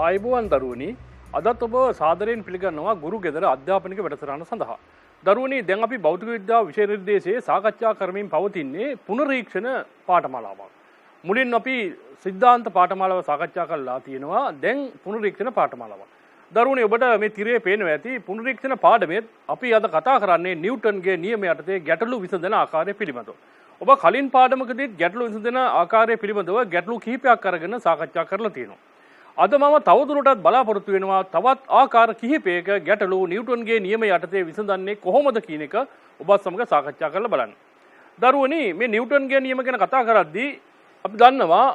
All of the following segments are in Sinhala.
ආයුබෝවන් දරුවනි අදත් ඔබ සාදරයෙන් පිළිගන්නවා ගුරු ගෙදර අධ්‍යාපනික වැඩසටහන සඳහා. දරුවනි දැන් අපි භෞතික විද්‍යාව විෂය නිර්දේශයේ සාකච්ඡා කරමින් පවතින්නේ පුනරීක්ෂණ පාඨමාලාවක්. මුලින් අපි සිද්ධාන්ත පාඨමාලාව සාකච්ඡා කරලා තියෙනවා. දැන් පුනරීක්ෂණ පාඨමාලාවක්. දරුවනි ඔබට මේ තිරේ පේනවා ඇති පුනරීක්ෂණ පාඩමෙත් අපි අද කතා කරන්නේ නිව්ටන්ගේ නියම යටතේ ගැටලු විසඳන ආකාරය පිළිබඳව. ඔබ කලින් පාඩමකදීත් ගැටලු විසඳන ආකාරය පිළිබඳව ගැටලු කිහිපයක් අරගෙන සාකච්ඡා කරලා තියෙනවා. අද මම තවදුරටත් බලාපොරොත්තු වෙනවා තවත් ආකාර කිහිපයක ගැටලු නිව්ටන්ගේ නියම යටතේ විසඳන්නේ කොහොමද කියන එක ඔබත් සමග සාකච්ඡා කරලා බලන්න. දරුවනි මේ නිව්ටන්ගේ නියම ගැන කතා කරද්දී අපි දන්නවා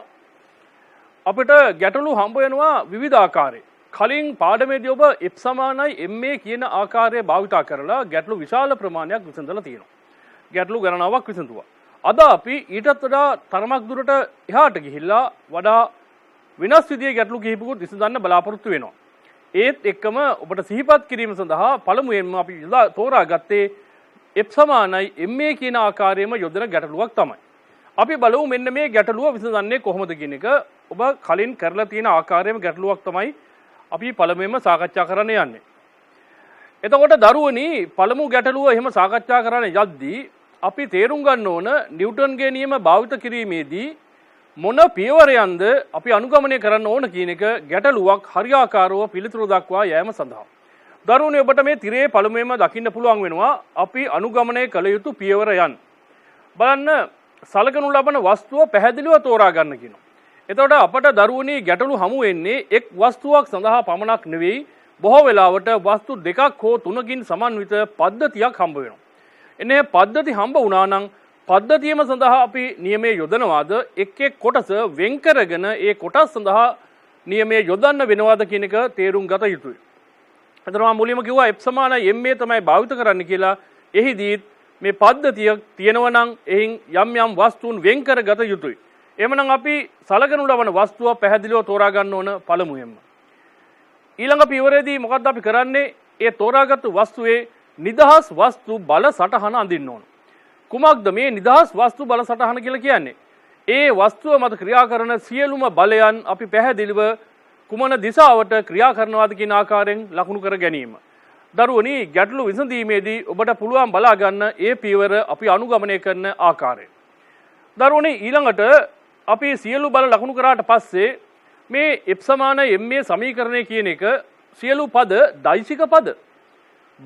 අපිට ගැටලු හම්බ වෙනවා විවිධ ආකාරයේ. කලින් පාඩමේදී ඔබ F සමානයි ma කියන ආකාරය භාවිතා කරලා ගැටලු විශාල ප්‍රමාණයක් විසඳලා තියෙනවා. ගැටලු ගණනාවක් විසඳුවා. අද අපි ඊටත් වඩා තරමක් දුරට එහාට ගිහිල්ලා වඩා වෙනස් විදිහේ ගැටලු කිහිපකුත් විසඳන්න බලාපොරොත්තු වෙනවා. ඒත් එක්කම ඔබට සිහිපත් කිරීම සඳහා පළමුවෙන්ම අපි තෝරාගත්තේ F සමානයි ma කියන ආකාරයෙන්ම යොදන ගැටලුවක් තමයි. අපි බලමු මෙන්න මේ ගැටලුව විසඳන්නේ කොහොමද කියන එක. ඔබ කලින් කරලා තියෙන ආකාරයෙන්ම ගැටලුවක් තමයි අපි පළමුවෙන්ම සාකච්ඡා කරන්න යන්නේ. එතකොට දරුවනි පළමු ගැටලුව එහෙම සාකච්ඡා කරන්න යද්දී අපි තේරුම් ගන්න ඕන නිව්ටන්ගේ නියම භාවිත කිරීමේදී මොන පියවරයන්ද අපි අනුගමනය කරන්න ඕන කියන එක ගැටලුවක් හරියාකාරව පිළිතුරු දක්වා යෑම සඳහා. දරුවනි ඔබට මේ තිරේ පළමුවෙන්ම දකින්න පුළුවන් වෙනවා අපි අනුගමනය කළ යුතු පියවරයන්. බලන්න සලකනු ලබන වස්තුව පැහැදිලිව තෝරා ගන්න කියනවා. එතකොට අපට දරුවනි ගැටලු හමු වෙන්නේ එක් වස්තුවක් සඳහා පමණක් නෙවෙයි බොහෝ වෙලාවට වස්තු දෙකක් හෝ තුනකින් සමන්විත පද්ධතියක් හම්බ වෙනවා. එනේ පද්ධති හම්බ වුණා නම් පද්ධතියම සඳහා අපි නියමයේ යොදනවාද එක් එක් කොටස වෙන් කරගෙන ඒ කොටස් සඳහා නියමයේ යොදන්න වෙනවාද කියන එක තේරුම් ගත යුතුයි. එතන මම මුලින්ම කිව්වා F සමානයි ma තමයි භාවිත කරන්න කියලා. එහිදී මේ පද්ධතිය තියෙනවා නම් එහින් යම් යම් වස්තුන් වෙන් කරගත යුතුයි. එhmenan අපි සලකනු ලබන වස්තුව පැහැදිලිව තෝරා ගන්න ඕන පළමුවෙන්ම. ඊළඟ පියවරේදී මොකද්ද අපි කරන්නේ? ඒ තෝරාගත්තු වස්තුවේ නිදහස් වස්තු බල සටහන අඳින්න ඕන. කුමක්ද මේ නිදහස් වස්තු බල සටහන කියලා කියන්නේ? ඒ වස්තුව මත ක්‍රියා කරන සියලුම බලයන් අපි පැහැදිලිව කුමන දිශාවට ක්‍රියා කරනවාද කියන ආකාරයෙන් ලකුණු කර ගැනීම. දරුවනි ගැටලු විසඳීමේදී ඔබට පුළුවන් බලා ගන්න ඒ පියවර අපි අනුගමනය කරන ආකාරය. දරුවනි ඊළඟට අපි සියලු බල ලකුණු කරාට පස්සේ මේ F සමානයි ma සමීකරණය කියන එක සියලු පද දෛශික පද.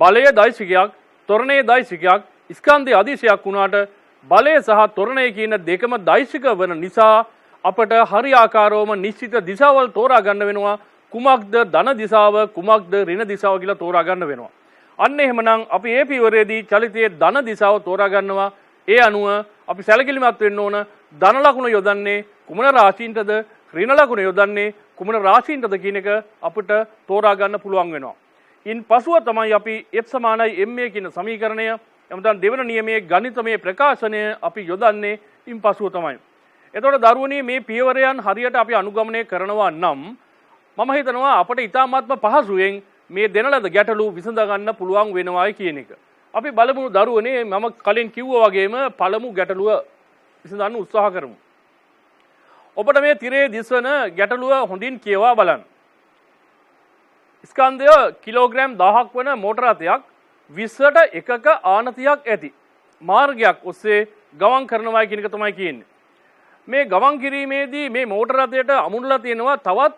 බලය දෛශිකයක්, ත්වරණය දෛශිකයක්, ස්කන්ධය අදිශයක් වුණාට බලය සහ ත්වරණය කියන දෙකම දෛශික වන නිසා අපට හරියාකාරවම නිශ්චිත දිශාවල් තෝරා ගන්න වෙනවා. කුමක්ද ධන දිශාව, කුමක්ද ඍණ දිශාව කියලා තෝරා ගන්න වෙනවා. අන්න එහෙමනම් අපි මේ පියවරේදී චලිතයේ ධන දිශාව තෝරා ගන්නවා. ඒ අනුව අපි සැලකිලිමත් වෙන්න ඕන ධන ලකුණ යොදන්නේ කුමන රාශීන්ටද, ඍණ ලකුණ යොදන්නේ කුමන රාශීන්ටද කියන එක අපිට තෝරා ගන්න පුළුවන් වෙනවා. ඉන් පසුව තමයි අපි F සමානයි ma කියන සමීකරණය එමෙතන දෙවන නියමයේ ගණිතමය ප්‍රකාශනය අපි යොදන්නේ ඉන් පසුව තමයි. එතකොට දරුවනි මේ පියවරයන් හරියට අපි අනුගමනය කරනවා නම් මම හිතනවා අපට ඉතාමත්ම පහසුවෙන් මේ දෙන ලද ගැටලු විසඳ ගන්න පුළුවන් වෙනවායි කියන එක. අපි බලමු දරුවනි මම කලින් කිව්වා වගේම පළමු ගැටලුව විසඳන්න උත්සාහ කරමු. ඔබට මේ තිරේ දිස්වන ගැටලුව හොඳින් කියවා බලන්න. ස්කන්ධය කිලෝග්‍රෑම් 1000ක් වන මෝටර රථයක් 20ට එකක ආනතියක් ඇති මාර්ගයක් ඔස්සේ ගමන් කරනවා කියන එක තමයි කියන්නේ. මේ ගමන් කිරීමේදී මේ මෝටර රථයට අමුණලා තියෙනවා තවත්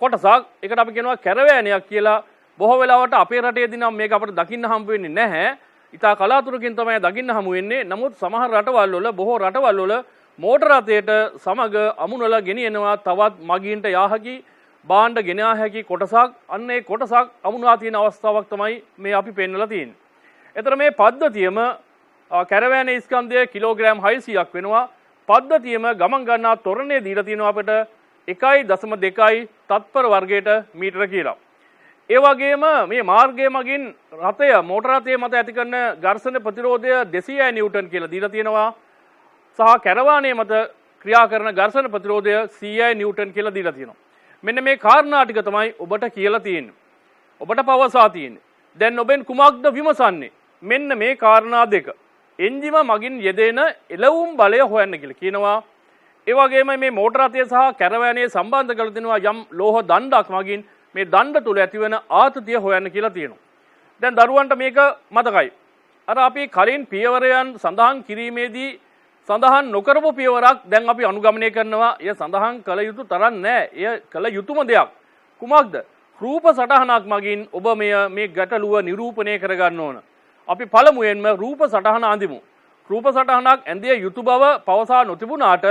කොටසක්. ඒකට අපි කියනවා කැරවෑනයක් කියලා. බොහෝ වෙලාවට අපේ රටේදී නම් මේක අපිට දකින්න හම්බ වෙන්නේ නැහැ. ඉතා කලාතුරකින් තමයි දකින්න හමු වෙන්නේ. නමුත් සමහර රටවල් වල බොහෝ රටවල් වල මෝටර රථයට සමග අමුණලා ගෙනියනවා තවත් මගීන්ට යාහකි බාණ්ඩ ගෙන හැකි කොටසක්. අන්න ඒ කොටසක් අමුණා තියෙන අවස්ථාවක් තමයි මේ අපි පෙන්නලා තියෙන්නේ. එතන මේ පද්ධතියම කැරවෑනේ ස්කන්ධය කිලෝග්‍රෑම් 600ක් වෙනවා. පද්ධතියම ගමන් ගන්නා ත්වරණය දීලා තියෙනවා අපිට 1.2 තත්පර වර්ගයට මීටර කියලා. ඒ වගේම මේ මාර්ගය මගින් රථය මෝටර රථය මත ඇති කරන ඝර්ෂණ ප්‍රතිරෝධය 200 නිව්ටන් කියලා දීලා තියෙනවා. සහ කැරවානේ මත ක්‍රියා කරන ඝර්ෂණ ප්‍රතිරෝධය 100 නිව්ටන් කියලා දීලා තියෙනවා. මෙන්න මේ කාරණා ටික තමයි ඔබට කියලා තියෙන්නේ. ඔබට පවසා තියෙන්නේ. දැන් ඔබෙන් කුමක්ද විමසන්නේ? මෙන්න මේ කාරණා දෙක. එන්ජිම මගින් යෙදෙන එළවුම් බලය හොයන්න කියලා කියනවා. ඒ වගේම මේ මෝටර රථය සහ කැරවෑනේ සම්බන්ධ කරලා තිනවා යම් ලෝහ දණ්ඩක් මගින් මේ දණ්ඩ තුල ඇතිවන ආතතිය හොයන්න කියලා තියෙනවා. දැන් දරුවන්ට මේක මතකයි. අර අපි කලින් පියවරයන් සඳහන් කිරීමේදී සඳහන් නොකරපු පියවරක් දැන් අපි අනුගමනය කරනවා. එය සඳහන් කළ යුතු තරම් නෑ. එය කළ යුතුම දෙයක්. කුමක්ද? රූප සටහනක් මගින් ඔබ මේ ගැටලුව නිරූපණය කරගන්න ඕන. අපි පළමුවෙන්ම රූප සටහන අඳිමු. රූප සටහනක් ඇඳිය යුතු බව පවසා නොතිබුණාට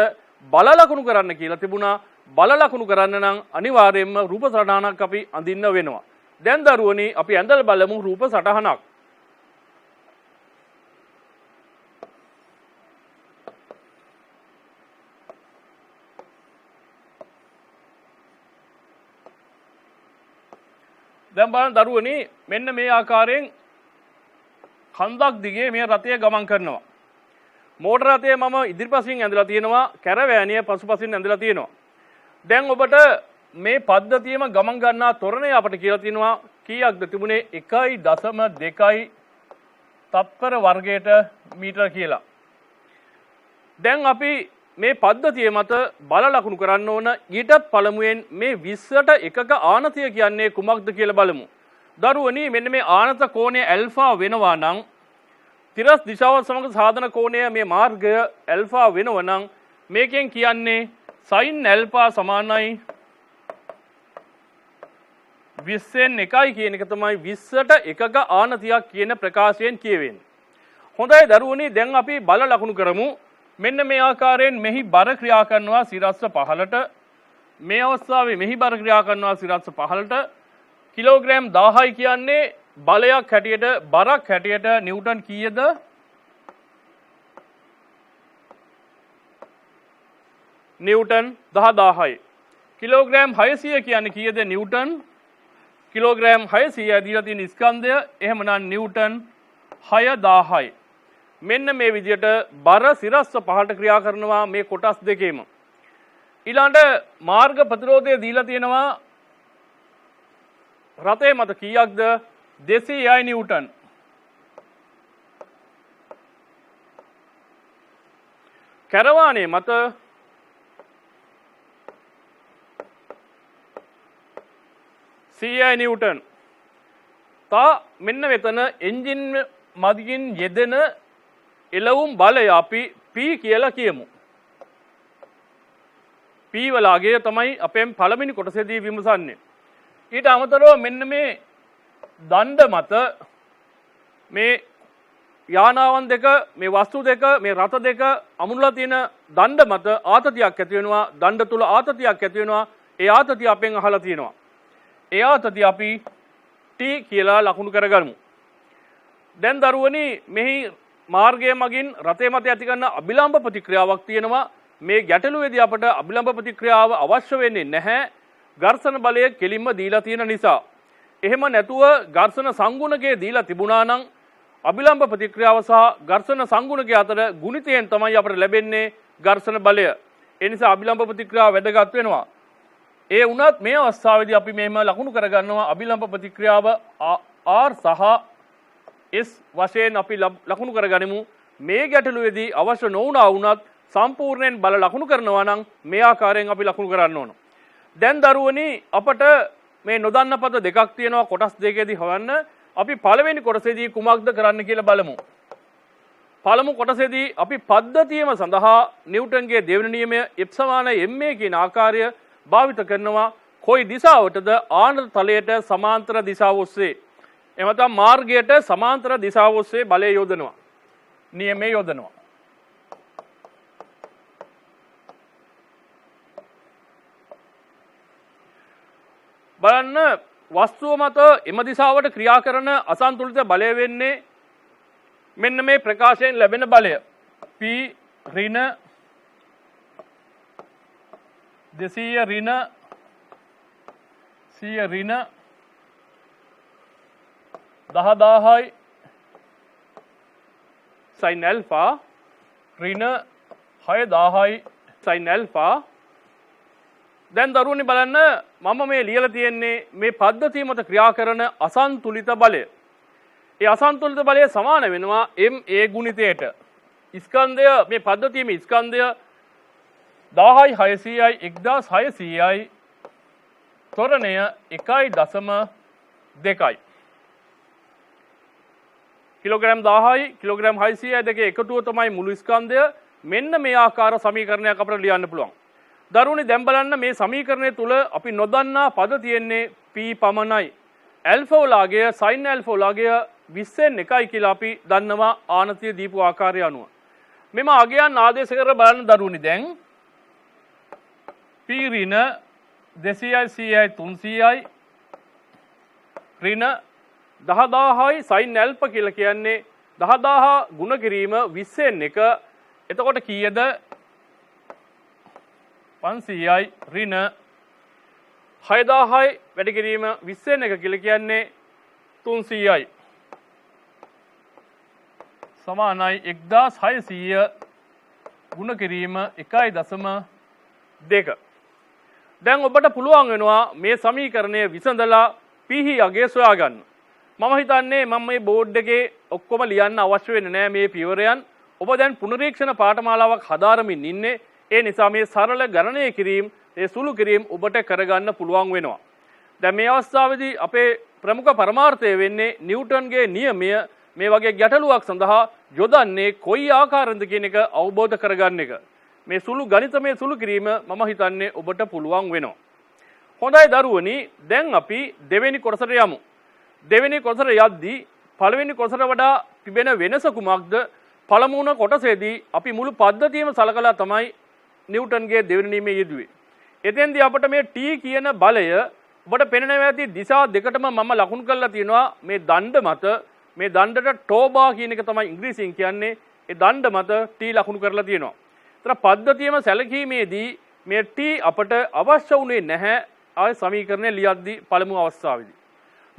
බල ලකුණු කරන්න කියලා තිබුණා. බල ලකුණු කරන්න නම් අනිවාර්යයෙන්ම රූප සටහනක් අපි අඳින්න වෙනවා. දැන් දරුවනි අපි ඇඳලා බලමු රූප සටහනක්. දැන් බලන්න දරුවනි මෙන්න මේ ආකාරයෙන් කන්දක් දිගේ මේ රථය ගමන් කරනවා. මෝටර රථය මම ඉදිරිපසින් ඇඳලා තියෙනවා. කැරවෑනිය පසුපසින් ඇඳලා තියෙනවා. දැන් ඔබට මේ පද්ධතියම ගමන් ගන්නා තොරණය අපිට කියලා තියෙනවා කීයක්ද තිබුණේ 1.2 තත්පර වර්ගයට මීටර කියලා. දැන් අපි මේ පද්ධතිය මත බල ලකුණු කරන්න ඕන. ඊටත් පළමුවෙන් මේ 20ට එකක ආනතිය කියන්නේ කුමක්ද කියලා බලමු. දරුවනි මෙන්න මේ ආනත කෝණය ඇල්ෆා වෙනවා නම් තිරස් දිශාව සමග සාධන කෝණය මේ මාර්ගය ඇල්ෆා වෙනවා නම් මේකෙන් කියන්නේ sin ඇල්ෆා සමානයි 20න් 1යි කියන එක තමයි 20ට එකක ආනතියක් කියන ප්‍රකාශයෙන් කියවෙන්නේ. හොඳයි දරුවනි දැන් අපි බල ලකුණු කරමු. මෙන්න මේ ආකාරයෙන් මෙහි බර ක්‍රියා කරනවා සිරස්ස 15ට. මේ අවස්ථාවේ මෙහි බර ක්‍රියා කරනවා සිරස්ස 15ට. කිලෝග්‍රෑම් 1000යි කියන්නේ බලයක් හැටියට බරක් හැටියට නිව්ටන් කීයද? නිව්ටන් 10000යි. කිලෝග්‍රෑම් 600 කියන්නේ කීයද නිව්ටන්? කිලෝග්‍රෑම් 600 දීලා තියෙන ස්කන්ධය එහෙමනම් නිව්ටන් 6000යි. මෙන්න මේ විදිහට බර සිරස්ස 5ට ක්‍රියා කරනවා මේ කොටස් දෙකේම. ඊළඟට මාර්ග ප්‍රතිරෝධය දීලා තියෙනවා රථය මත කීයක්ද? 200යි නිව්ටන්. කැරවානේ මත නිව්ටන්. තා මෙන්න මෙතන එන්ජින් මදින් යෙදෙන එළවුම් බලය අපි P කියලා කියමු. P වලගේ තමයි අපෙන් පළවෙනි කොටසේදී විමසන්නේ. ඊට අමතරව මෙන්න මේ දණ්ඩ මත මේ යානාවන් දෙක මේ වස්තු දෙක මේ රථ දෙක අමුණලා තියෙන දණ්ඩ මත ආතතියක් ඇති වෙනවා. දණ්ඩ තුල ආතතියක් ඇති වෙනවා. ඒ ආතතිය අපෙන් අහලා තියෙනවා. ඒ ආතතිය අපි T කියලා ලකුණු කරගමු. දැන් දරුවනි මෙහි මාර්ගය මගින් රථය මත ඇති කරන අභිලම්බ ප්‍රතික්‍රියාවක් තියෙනවා. මේ ගැටලුවේදී අපට අභිලම්බ ප්‍රතික්‍රියාව අවශ්‍ය වෙන්නේ නැහැ. ඝර්ෂණ බලය කෙලින්ම දීලා තියෙන නිසා. එහෙම නැතුව ඝර්ෂණ සංගුණකයේ දීලා තිබුණා නම් අභිලම්බ ප්‍රතික්‍රියාව සහ ඝර්ෂණ සංගුණකය අතර ගුණිතයෙන් තමයි අපට ලැබෙන්නේ ඝර්ෂණ බලය. ඒ නිසා අභිලම්බ ප්‍රතික්‍රියාව වැදගත් වෙනවා. ඒ වුණත් මේ අවස්ථාවේදී අපි මෙහෙම ලකුණු කරගන්නවා අභිලම්බ ප්‍රතික්‍රියාව R සහ S වශයෙන් අපි ලකුණු කරගනිමු. මේ ගැටලුවේදී අවශ්‍ය නොවුණා වුණත් සම්පූර්ණයෙන් බල ලකුණු කරනවා නම් මේ ආකාරයෙන් අපි ලකුණු කරන්න ඕන. දැන් දරුවනි අපට මේ නොදන්න පද දෙකක් තියෙනවා කොටස් දෙකේදී හොයන්න. අපි පළවෙනි කොටසේදී කුමක්ද කරන්න කියලා බලමු. පළමු කොටසේදී අපි පද්ධතියම සඳහා නිව්ටන්ගේ දෙවෙනි නියමය F = ma කියන ආකාරය භාවිත කරනවා. කොයි දිශාවටද? ආනත තලයට සමාන්තර දිශාව ඔස්සේ. එමෙතන මාර්ගයට සමාන්තර දිශාව ඔස්සේ බලය යොදනවා. නියමයේ යොදනවා. බලන්න වස්තුව මත එම දිශාවට ක්‍රියා කරන අසන්තුලිත බලය වෙන්නේ මෙන්න මේ ප්‍රකාශයෙන් ලැබෙන බලය. P ඍණ 200 ඍණ 100 ඍණ 10000යි sin alpha ඍණ 6000යි sin alpha. දැන් දරුවනි බලන්න මම මේ ලියලා තියෙන්නේ මේ පද්ධතිය මත ක්‍රියා කරන අසන්තුලිත බලය. ඒ අසන්තුලිත බලය සමාන වෙනවා ma ගුණිතයට. ස්කන්ධය මේ පද්ධතියේ ස්කන්ධය 10යි 600යි 1600යි තොරණය 1.2යි. කිලෝග්‍රෑම් 10යි කිලෝග්‍රෑම් 600යි දෙකේ එකතුව තමයි මුළු ස්කන්ධය. මෙන්න මේ ආකාර සමීකරණයක් අපිට ලියන්න පුළුවන්. දරුවනි දැන් බලන්න මේ සමීකරණය තුල අපි නොදන්නා පද තියෙන්නේ p පමණයි. ඇල්ෆා වලගේ sin ඇල්ෆා වලගේ 20න් 1යි කියලා අපි දන්නවා ආනතිය දීපු ආකාරය අනුව. මෙම අගයන් ආදේශ කර බලන්න දරුවනි දැන් p ඍණ 200යි 100යි 300යි ඍණ 10000යි sin ඇල්ෆා කියලා කියන්නේ 10000 ගුණ කිරීම 20න් 1. එතකොට කීයද 500යි ඍණ 6000යි වැඩි කිරීම 20න් 1 කියලා කියන්නේ 300යි සමානයි 1600 ගුණ කිරීම 1.2. දැන් ඔබට පුළුවන් වෙනවා මේ සමීකරණය විසඳලා ph අගය සොයා ගන්න. මම හිතන්නේ මම මේ බෝඩ් එකේ ඔක්කොම ලියන්න අවශ්‍ය වෙන්නේ නැහැ මේ පියවරයන්. ඔබ දැන් පුනරීක්ෂණ පාඨමාලාවක් හදාරමින් ඉන්නේ. ඒ නිසා මේ සරල ගණනය කිරීම, ඒ සුළු කිරීම ඔබට කරගන්න පුළුවන් වෙනවා. දැන් මේ අවස්ථාවේදී අපේ ප්‍රමුඛ පරමාර්ථය වෙන්නේ නිව්ටන්ගේ නියමය මේ වගේ ගැටලුවක් සඳහා යොදන්නේ කොයි ආකාරයෙන්ද කියන එක අවබෝධ කරගන්න එක. මේ සුළු ගණිතමය සුළු කිරීම මම හිතන්නේ ඔබට පුළුවන් වෙනවා. හොඳයි දරුවනි, දැන් අපි දෙවෙනි කොටසට යමු. දෙවෙනි කොටසට යද්දී පළවෙනි කොටසට වඩා තිබෙන වෙනස කුමක්ද? පළමුවන කොටසේදී අපි මුළු පද්ධතියම සලකලා තමයි නිව්ටන්ගේ දෙවෙනි නියමය යෙදුවේ. එතෙන්දී අපිට මේ t කියන බලය ඔබට පෙනෙනවා ඇති දිශා දෙකටම මම ලකුණු කරලා තියෙනවා මේ දණ්ඩ මත. මේ දණ්ඩට ටෝබා කියන එක තමයි ඉංග්‍රීසියෙන් කියන්නේ. ඒ දණ්ඩ මත t ලකුණු කරලා තියෙනවා. ඒතර පද්ධතියම සැලකීමේදී මේ t අපට අවශ්‍ය වුණේ නැහැ ආය සමීකරණය ලියද්දී පළමු අවස්ථාවේදී.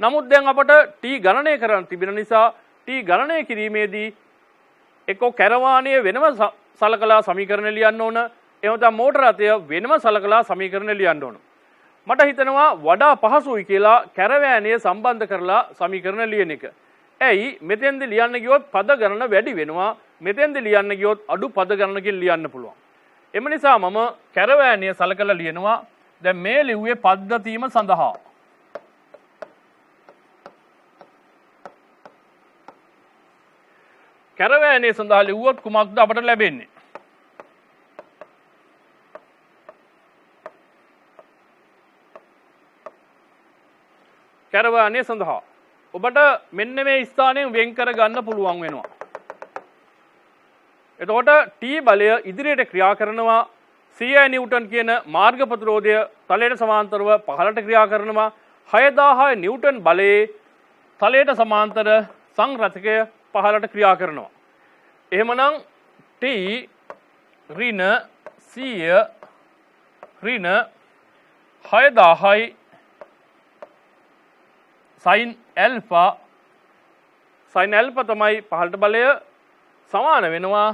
නමුත් දැන් අපට t ගණනය කරන්න තිබෙන නිසා t ගණනය කිරීමේදී එක්කෝ කැරවානය වෙනම සලකලා සමීකරණ ලියන්න ඕන. එහෙම නැත්නම් මෝටර රථය වෙනම සලකලා සමීකරණ ලියන්න ඕන. මට හිතෙනවා වඩා පහසුයි කියලා කැරවෑනය සම්බන්ධ කරලා සමීකරණ ලියන එක. ඇයි මෙතෙන්ද ලියන්න ගියොත් පද ගණන වැඩි වෙනවා. මෙතෙන්ද ලියන්න ගියොත් අඩු පද ගණනකින් ලියන්න පුළුවන්. එම නිසා මම කැරවෑනය සලකලා ලියනවා. දැන් මේ ලිව්වේ පද්ධතියම සඳහා. කැරවෑනය සඳහා ලිව්වොත් කුමක්ද අපට ලැබෙන්නේ? කැරවෑනය සඳහා ඔබට මෙන්න මේ ස්ථානයෙන් වෙන් කර ගන්න පුළුවන් වෙනවා. එතකොට t බලය ඉදිරියට ක්‍රියා කරනවා. 100 නිව්ටන් කියන මාර්ග ප්‍රතිරෝධය තලයට සමාන්තරව පහළට ක්‍රියා කරනවා. 6000 නිව්ටන් බලයේ තලයට සමාන්තර සංරචකය පහළට ක්‍රියා කරනවා. එහෙමනම් t ඍණ 100 ඍණ 6000යි sin ඇල්ෆා තමයි පහළට බලය සමාන වෙනවා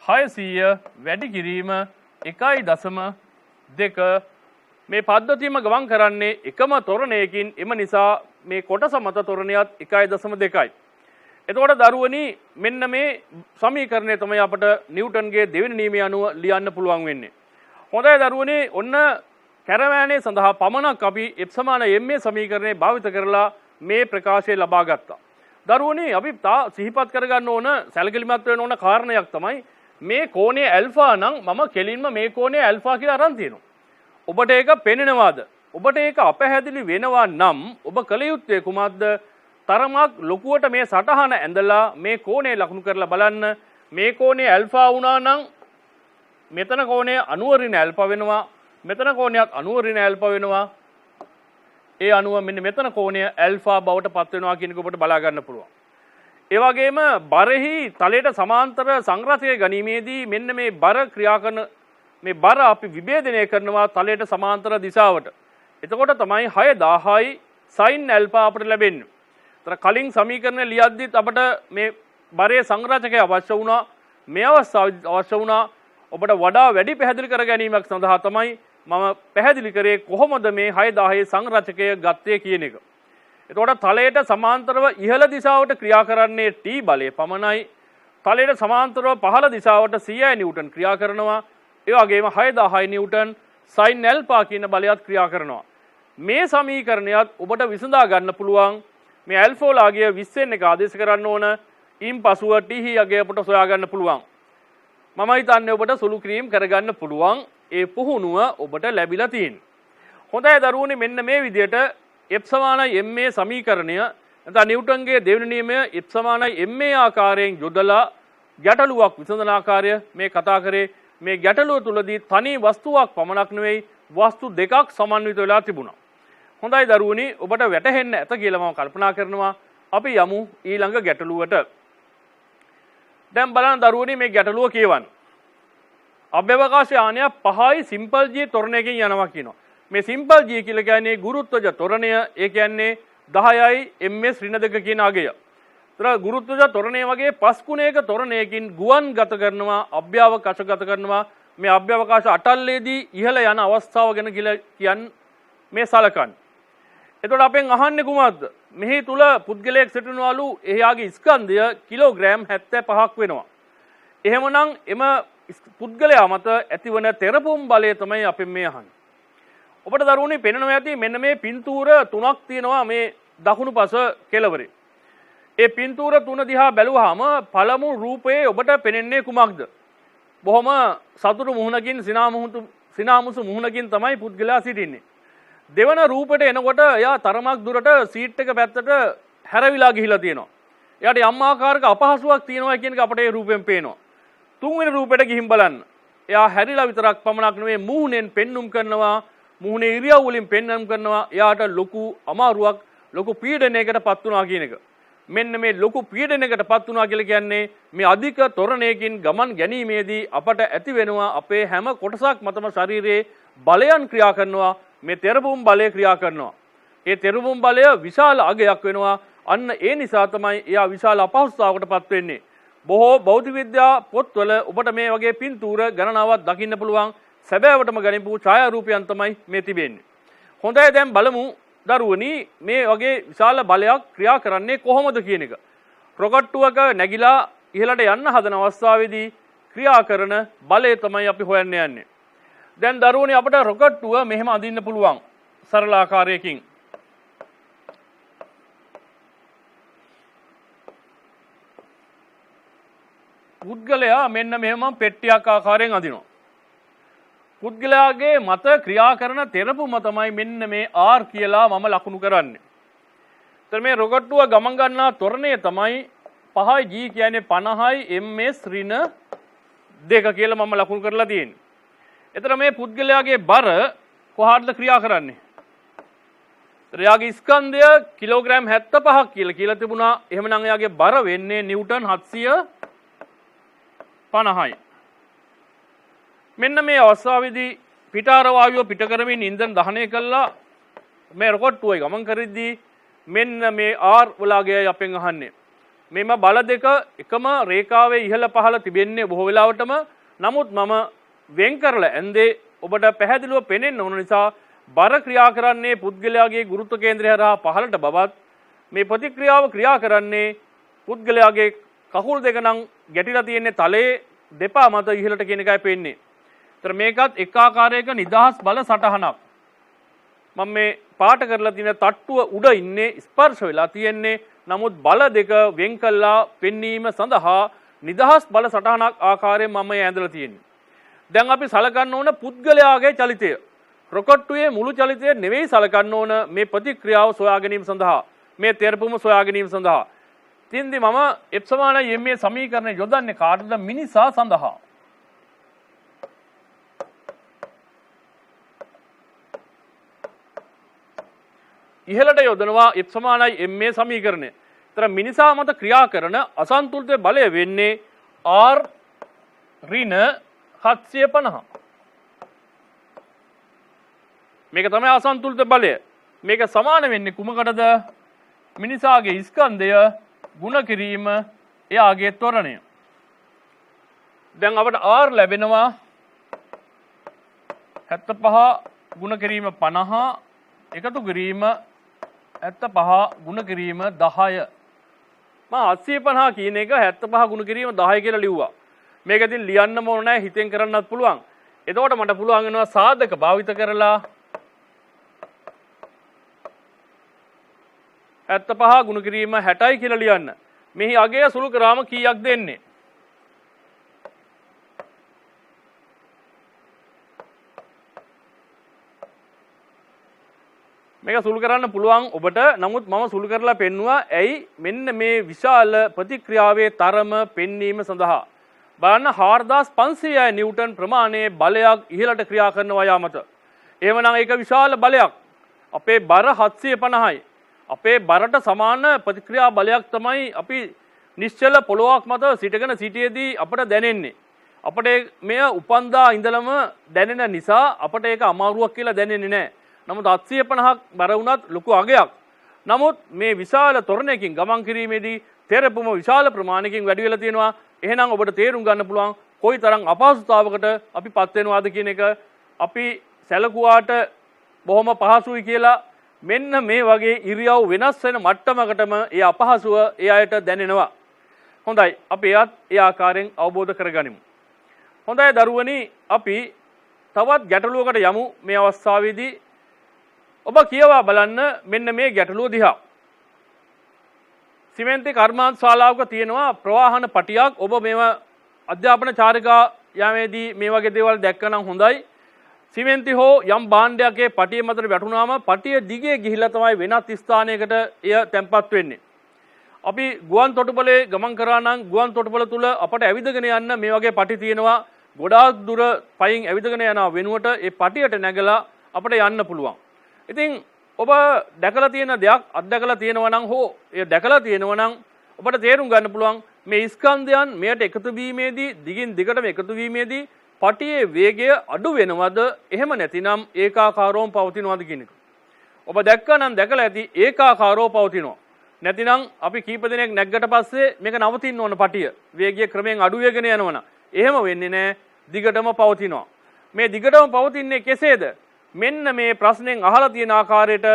600 වැඩි කිරීම 1.2. මේ පද්ධතියම ගමන් කරන්නේ එකම තොරණයකින්. එම නිසා මේ කොටස මත තොරණයත් 1.2යි. එතකොට දරුවනි මෙන්න මේ සමීකරණය තමයි අපට නිව්ටන්ගේ දෙවෙනි නියමය අනුව ලියන්න පුළුවන් වෙන්නේ. හොඳයි දරුවනි, ඔන්න කැරවෑනේ සඳහා පමණක් අපි f සමාන m සමීකරණය භාවිත කරලා මේ ප්‍රකාශය ලබා ගත්තා. දරුවනි අපි සිහිපත් කරගන්න ඕන සැලකිලිමත් වෙන්න ඕන කාරණයක් තමයි මේ කෝණය ඇල්ෆා නම් මම කෙලින්ම මේ කෝණය ඇල්ෆා කියලා අරන් තියෙනවා. ඔබට ඒක පෙනෙනවාද? ඔබට ඒක අපැහැදිලි වෙනවා නම් ඔබ කළ යුත්තේ කුමක්ද? තරමක් ලොකුවට මේ සටහන ඇඳලා මේ කෝණය ලකුණු කරලා බලන්න. මේ කෝණය ඇල්ෆා වුණා නම් මෙතන කෝණය 90 ඍණ ඇල්ෆා වෙනවා. මෙතන කෝණයක් 90 ඍණ ඇල්ෆා වෙනවා. ඒ අනුව මෙන්න මෙතන කෝණය ඇල්ෆා බවට පත් වෙනවා කියන එක ඔබට බලා ගන්න පුළුවන්. ඒ වගේම බරෙහි තලයට සමාන්තර සංරචකය ගැනීමේදී මෙන්න මේ බර ක්‍රියා කරන මේ බර අපි විභේදනය කරනවා තලයට සමාන්තර දිශාවට. එතකොට තමයි 6000යි sin ඇල්ෆා අපට ලැබෙන්නේ. ඒතර කලින් සමීකරණ ලියද්දිත් අපට මේ බරේ සංරචකය අවශ්‍ය වුණා. මේ අවස්ථාවේදී අවශ්‍ය වුණා ඔබට වඩා වැඩි පැහැදිලි කර ගැනීමක් සඳහා තමයි මම පැහැදිලි කරේ කොහොමද මේ 6000 සංරචකය ගත්තේ කියන එක. එතකොට තලයට සමාන්තරව ඉහළ දිශාවට ක්‍රියා කරන්නේ t බලය පමණයි. තලයට සමාන්තරව පහළ දිශාවට 100 නිව්ටන් ක්‍රියා කරනවා. ඒ වගේම 6000 නිව්ටන් sin ඇල්ෆා කියන බලයත් ක්‍රියා කරනවා. මේ සමීකරණයත් ඔබට විසඳා ගන්න පුළුවන්. මේ ඇල්ෆෝලාගේ 20 එක ආදේශ කරන්න ඕන. ඉන් පසුව ටීහි යගේ අපට සොයා ගන්න පුළුවන්. මම හිතන්නේ ඔබට සුළු කිරීම කරගන්න පුළුවන්. ඒ පුහුණුව ඔබට ලැබිලා තියෙනවා. හොඳයි දරුවනේ, මෙන්න මේ විදිහට F සමානයි ma සමීකරණය නැත්නම් නිව්ටන්ගේ දෙවෙනි නියමය F සමානයි ma ආකාරයෙන් යොදලා ගැටලුවක් විසඳන ආකාරය මේ කතා කරේ. මේ ගැටලුව තුලදී තනි වස්තුවක් පමණක් නෙවෙයි වස්තු දෙකක් සමන්විත වෙලා තිබුණා. හොඳයි දරුවනේ, ඔබට වැටහෙන්න ඇත කියලා මම කල්පනා කරනවා. අපි යමු ඊළඟ ගැටලුවට. දැන් බලන්න දරුවනේ, මේ ගැටලුව කියවන්න. අභ්‍යවකාශ යානය 5යි සිම්පල් G ත්වරණයකින් යනවා කියනවා. මේ සිම්පල් G කියලා කියන්නේ ගුරුත්වජ ත්වරණය. ඒ කියන්නේ 10යි ms ඍණ 2 කියන අගය. ඒතර ගුරුත්වජ ත්වරණය වගේ 5 ගුණයක ත්වරණයකින් ගුවන් ගත කරනවා, අභ්‍යවකාශ ගත කරනවා. මේ අභ්‍යවකාශ අටල්ලේදී ඉහළ යන අවස්ථාව ගැන කියන්නේ මේ සලකන්නේ. එතකොට අපෙන් අහන්නේ කුමක්ද? මෙහි තුල පුද්ගලයෙක් සිටිනවලු, එයාගේ ස්කන්ධය කිලෝග්‍රෑම් 75ක් වෙනවා. එහෙමනම් එම පුද්ගලයා මත ඇතිවන තෙරපුම් බලය තමයි අපෙන් මේ අහන්නේ. ඔබට දරුවනේ පෙනෙනවා ඇති මෙන්න මේ පින්තූර තුනක් තියෙනවා මේ දකුණු පස කෙළවරේ. ඒ පින්තූර තුන දිහා බැලුවාම පළමු රූපයේ ඔබට පෙනෙන්නේ කුමක්ද? බොහොම සතුටු මුහුණකින් සිනාමුසු මුහුණකින් තමයි පුද්ගලයා සිටින්නේ. දෙවන රූපෙට එනකොට එයා තරමක් දුරට සීට් එක පැත්තට හැරවිලා ගිහිලා තියෙනවා. එයාට යම් ආකාරයක අපහසුාවක් තියෙනවා කියන එක අපිට ඒ රූපෙන් පේනවා. තුන්වෙනි රූපෙට ගිහින් බලන්න. එයා හැරිලා විතරක් පමණක් නෙවෙයි මුහුණෙන් පෙන්눔 කරනවා, මුහුණේ ඉරියව් වලින් පෙන්눔 කරනවා. එයාට ලොකු අමාරුවක්, ලොකු පීඩනයකටපත් වුණා කියන එක. මෙන්න මේ ලොකු පීඩනයකටපත් වුණා කියලා කියන්නේ මේ අධික ත්වරණයකින් ගමන් ගැනීමේදී අපට ඇති වෙනවා අපේ හැම කොටසක් මතම ශරීරයේ බලයන් ක්‍රියා කරනවා. මේ තෙරපුම් බලය ක්‍රියා කරනවා. ඒ තෙරපුම් බලය විශාල අගයක් වෙනවා. අන්න ඒ නිසා තමයි එයා විශාල අපහසුතාවකටපත් වෙන්නේ. බොහෝ භෞතික විද්‍යා පොත්වල ඔබට මේ වගේ පින්තූර ගණනාවක් දකින්න පුළුවන්. සැබෑවටම ගනිපු ඡායාරූපයන් තමයි මේ තිබෙන්නේ. හොඳයි, දැන් බලමු දරුවනි, මේ වගේ විශාල බලයක් ක්‍රියා කරන්නේ කොහොමද කියන එක. රොකට්ටුවක නැගිලා ඉහළට යන්න හදන අවස්ථාවේදී ක්‍රියා කරන බලය තමයි අපි හොයන්න යන්නේ. දැන් දරුවනි, අපට රොකට්ටුව මෙහෙම අඳින්න පුළුවන් සරල ආකාරයකින්. පුද්ගලයා මෙන්න මෙහෙම පෙට්ටියක් ආකාරයෙන් අඳිනවා. පුද්ගලයාගේ මත ක්‍රියා කරන තෙරපුම තමයි මෙන්න මේ R කියලා මම ලකුණු කරන්නේ. එතන මේ රොකට්ටුව ගමන් ගන්නා ත්වරණය තමයි 5යි G කියන්නේ 50යි ms ඍණ 2 කියලා මම ලකුණු කරලා තියෙන්නේ. එතන මේ පුද්ගලයාගේ බර කොහාටද ක්‍රියා කරන්නේ? එයාගේ ස්කන්ධය කිලෝග්‍රෑම් 75ක් කියලා තිබුණා. එහෙමනම් එයාගේ බර වෙන්නේ නිව්ටන් 750යි. මෙන්න මේ අවස්ථාවේදී පිටාර වායුව පිට කරමින් ඉන්ධන දහනය කළා මේ රොකට්ටුවේ ගමන් කරද්දී මෙන්න මේ R වලගේ අපෙන් අහන්නේ. මේම බල දෙක එකම රේඛාවේ ඉහළ පහළ තිබෙන්නේ බොහෝ වෙලාවටම. නමුත් මම වෙන් කරලා ඇන්දේ ඔබට පැහැදිලිව පේනෙන්න ඕන නිසා බර ක්‍රියා කරන්නේ පුද්ගලයාගේ ගුරුත්ව කේන්ද්‍රය හරහා පහළට බවත් මේ ප්‍රතික්‍රියාව ක්‍රියා කරන්නේ පුද්ගලයාගේ කකුල් දෙක නම් ගැටිලා තියෙන්නේ තලයේ දෙපා මත ඉහළට කියන එකයි පේන්නේ. ඒතර මේකත් එක ආකාරයක නිදහස් බල සටහනක්. මම මේ පාට කරලා තියෙන තට්ටුව උඩ ඉන්නේ ස්පර්ශ වෙලා තියෙන්නේ. නමුත් බල දෙක වෙන් කළා පෙන්වීම සඳහා නිදහස් බල සටහනක් ආකාරයෙන් මම ඇඳලා තියෙන්නේ. දැන් අපි සලකන්න ඕන පුද්ගලයාගේ චලිතය. රොකට්ටුවේ මුළු චලිතය නෙවෙයි සලකන්න ඕන මේ ප්‍රතික්‍රියාව සොයා ගැනීම සඳහා, මේ තෙරපුම සොයා ගැනීම සඳහා. තින්දි මම F සමානයි ma සමීකරණය යොදන්නේ කාටද? මිනිසා සඳහා. ඉහළට යොදනවා F සමානයි ma සමීකරණය. ඒතර මිනිසා මත ක්‍රියා කරන අසන්තුලිත බලය වෙන්නේ R ඍණ 750. මේක තමයි අසන්තුලිත බලය. මේක සමාන වෙන්නේ කුමකටද? මිනිසාගේ ස්කන්ධය ගුණ කිරීම එයාගේ ත්වරණය. දැන් අපට R ලැබෙනවා 75 ගුණ කිරීම 50 එකතු කිරීම 75 ගුණ කිරීම 10. මම 750 කියන එක 75 ගුණ කිරීම 10 කියලා ලිව්වා. මේක ඉතින් ලියන්නම ඕන නැහැ හිතෙන් කරන්නත් පුළුවන්. එතකොට මට පුළුවන් වෙනවා සාධක භාවිත කරලා 75 ගුණ කිරීම 60යි කියලා ලියන්න. මෙහි අගය සුළු කරාම කීයක් දෙන්නේ? මේක සුළු කරන්න පුළුවන් ඔබට. නමුත් මම සුළු කරලා පෙන්නුවා. ඇයි? මෙන්න මේ විශාල ප්‍රතික්‍රියාවේ තරම පෙන්වීම සඳහා. බලන්න 4500 නිව්ටන් ප්‍රමාණයේ බලයක් ඉහළට ක්‍රියා කරනවා යාමත. එහෙමනම් ඒක විශාල බලයක්. අපේ බර 750යි. අපේ බරට සමාන ප්‍රතික්‍රියා බලයක් තමයි අපි නිශ්චල පොළොවක් මත සිටගෙන සිටියේදී අපට දැනෙන්නේ. අපට මෙය උපන්දා ඉඳලම දැනෙන නිසා අපට ඒක අමාරුවක් කියලා දැනෙන්නේ නැහැ. නමුත් 750ක් බර වුණත් ලොකු අගයක්. නමුත් මේ විශාල තොරණයකින් ගමන් කිරීමේදී තෙරපුම විශාල ප්‍රමාණයකින් වැඩි වෙලා තියෙනවා. එහෙනම් ඔබට තේරුම් ගන්න පුළුවන් කොයිතරම් අපහසුතාවකට අපි පත් වෙනවාද කියන එක. අපි සැලකුවාට බොහොම පහසුයි කියලා මෙන්න මේ වගේ ඉරියව් වෙනස් වෙන මට්ටමකටම ඒ අපහසුව ඒ අයට දැනෙනවා. හොඳයි අපි ඒ ආකාරයෙන් අවබෝධ කරගනිමු. හොඳයි දරුවනි අපි තවත් ගැටලුවකට යමු මේ අවස්ථාවේදී. ඔබ කියවා බලන්න මෙන්න මේ ගැටලුව දිහා. සිමෙන්ති කර්මාන්ත ශාලාවක තියෙනවා ප්‍රවාහන පටියක්. ඔබ මේවා අධ්‍යාපන චාරිකා යාමේදී මේ වගේ දේවල් දැක්කනම් හොඳයි. සිමෙන්ති හෝ යම් භාණ්ඩයකේ පටිය මතට වැටුණාම පටිය දිගේ ගිහිලා තමයි වෙනත් ස්ථානයකට එය තැන්පත් වෙන්නේ. අපි ගුවන් තොටුපළේ ගමන් කරා නම් ගුවන් තොටුපළ තුල අපට ඇවිදගෙන යන්න මේ වගේ පටි තියෙනවා. ගොඩාක් දුර පයින් ඇවිදගෙන යන වෙනුවට ඒ පටියට නැගලා අපට යන්න පුළුවන්. ඉතින් ඔබ දැකලා තියෙන දෙයක් අත්දැකලා තියෙනවා නම් හෝ ඒ දැකලා තියෙනවා නම් ඔබට තේරුම් ගන්න පුළුවන් මේ ස්කන්ධයන් මෙයට එකතු වීමේදී දිගින් දිගටම එකතු වීමේදී පටියේ වේගය අඩු වෙනවද එහෙම නැතිනම් ඒකාකාරවම පවතිනවද කියන එක. ඔබ දැක්කනම් දැකලා ඇති ඒකාකාරව පවතිනවා. නැතිනම් අපි කීප දෙනෙක් නැග්ගට පස්සේ මේක නවතින්න ඕන පටිය. වේගය ක්‍රමයෙන් අඩු වෙගෙන යනවනම් එහෙම වෙන්නේ නැහැ. දිගටම පවතිනවා. මේ දිගටම පවතින්නේ කෙසේද? මෙන්න මේ ප්‍රශ්නෙන් අහලා තියෙන ආකාරයට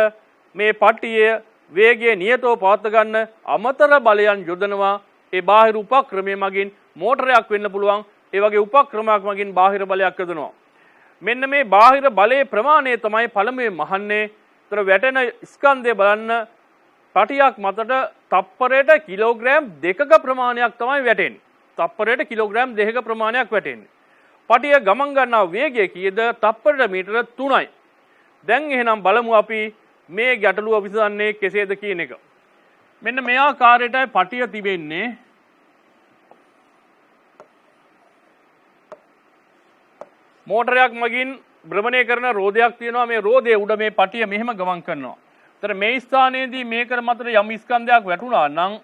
මේ පටියේ වේගය නියතව පවත්ව ගන්න අමතර බලයන් යොදනවා. ඒ බාහිර උපක්‍රමයේ මගින් මෝටරයක් වෙන්න පුළුවන්. ඒ වගේ උපක්‍රමයක් මගින් බාහිර බලයක් යොදනවා. මෙන්න මේ බාහිර බලයේ ප්‍රමාණය තමයි පළමුවෙන් මහන්නේ. ඒතර වැටෙන ස්කන්ධය බලන්න පටියක් මතට තප්පරයට කිලෝග්‍රෑම් 2ක ප්‍රමාණයක් තමයි වැටෙන්නේ. තප්පරයට කිලෝග්‍රෑම් 2ක ප්‍රමාණයක් වැටෙන්නේ. පටිය ගමන් ගන්නා වේගය කීයද? තප්පරයට මීටර 3යි. දැන් එහෙනම් බලමු අපි මේ ගැටලුව විසඳන්නේ කෙසේද කියන එක. මෙන්න මේ ආකාරයටයි පටිය තිබෙන්නේ. මෝටරයක් මගින් භ්‍රමණය කරන රෝදයක් තියෙනවා. මේ රෝදයේ උඩ මේ පටිය මෙහෙම ගමන් කරනවා. ඒතර මේ ස්ථානයේදී මේකර මතට යම් ස්කන්ධයක් වැටුණා නම්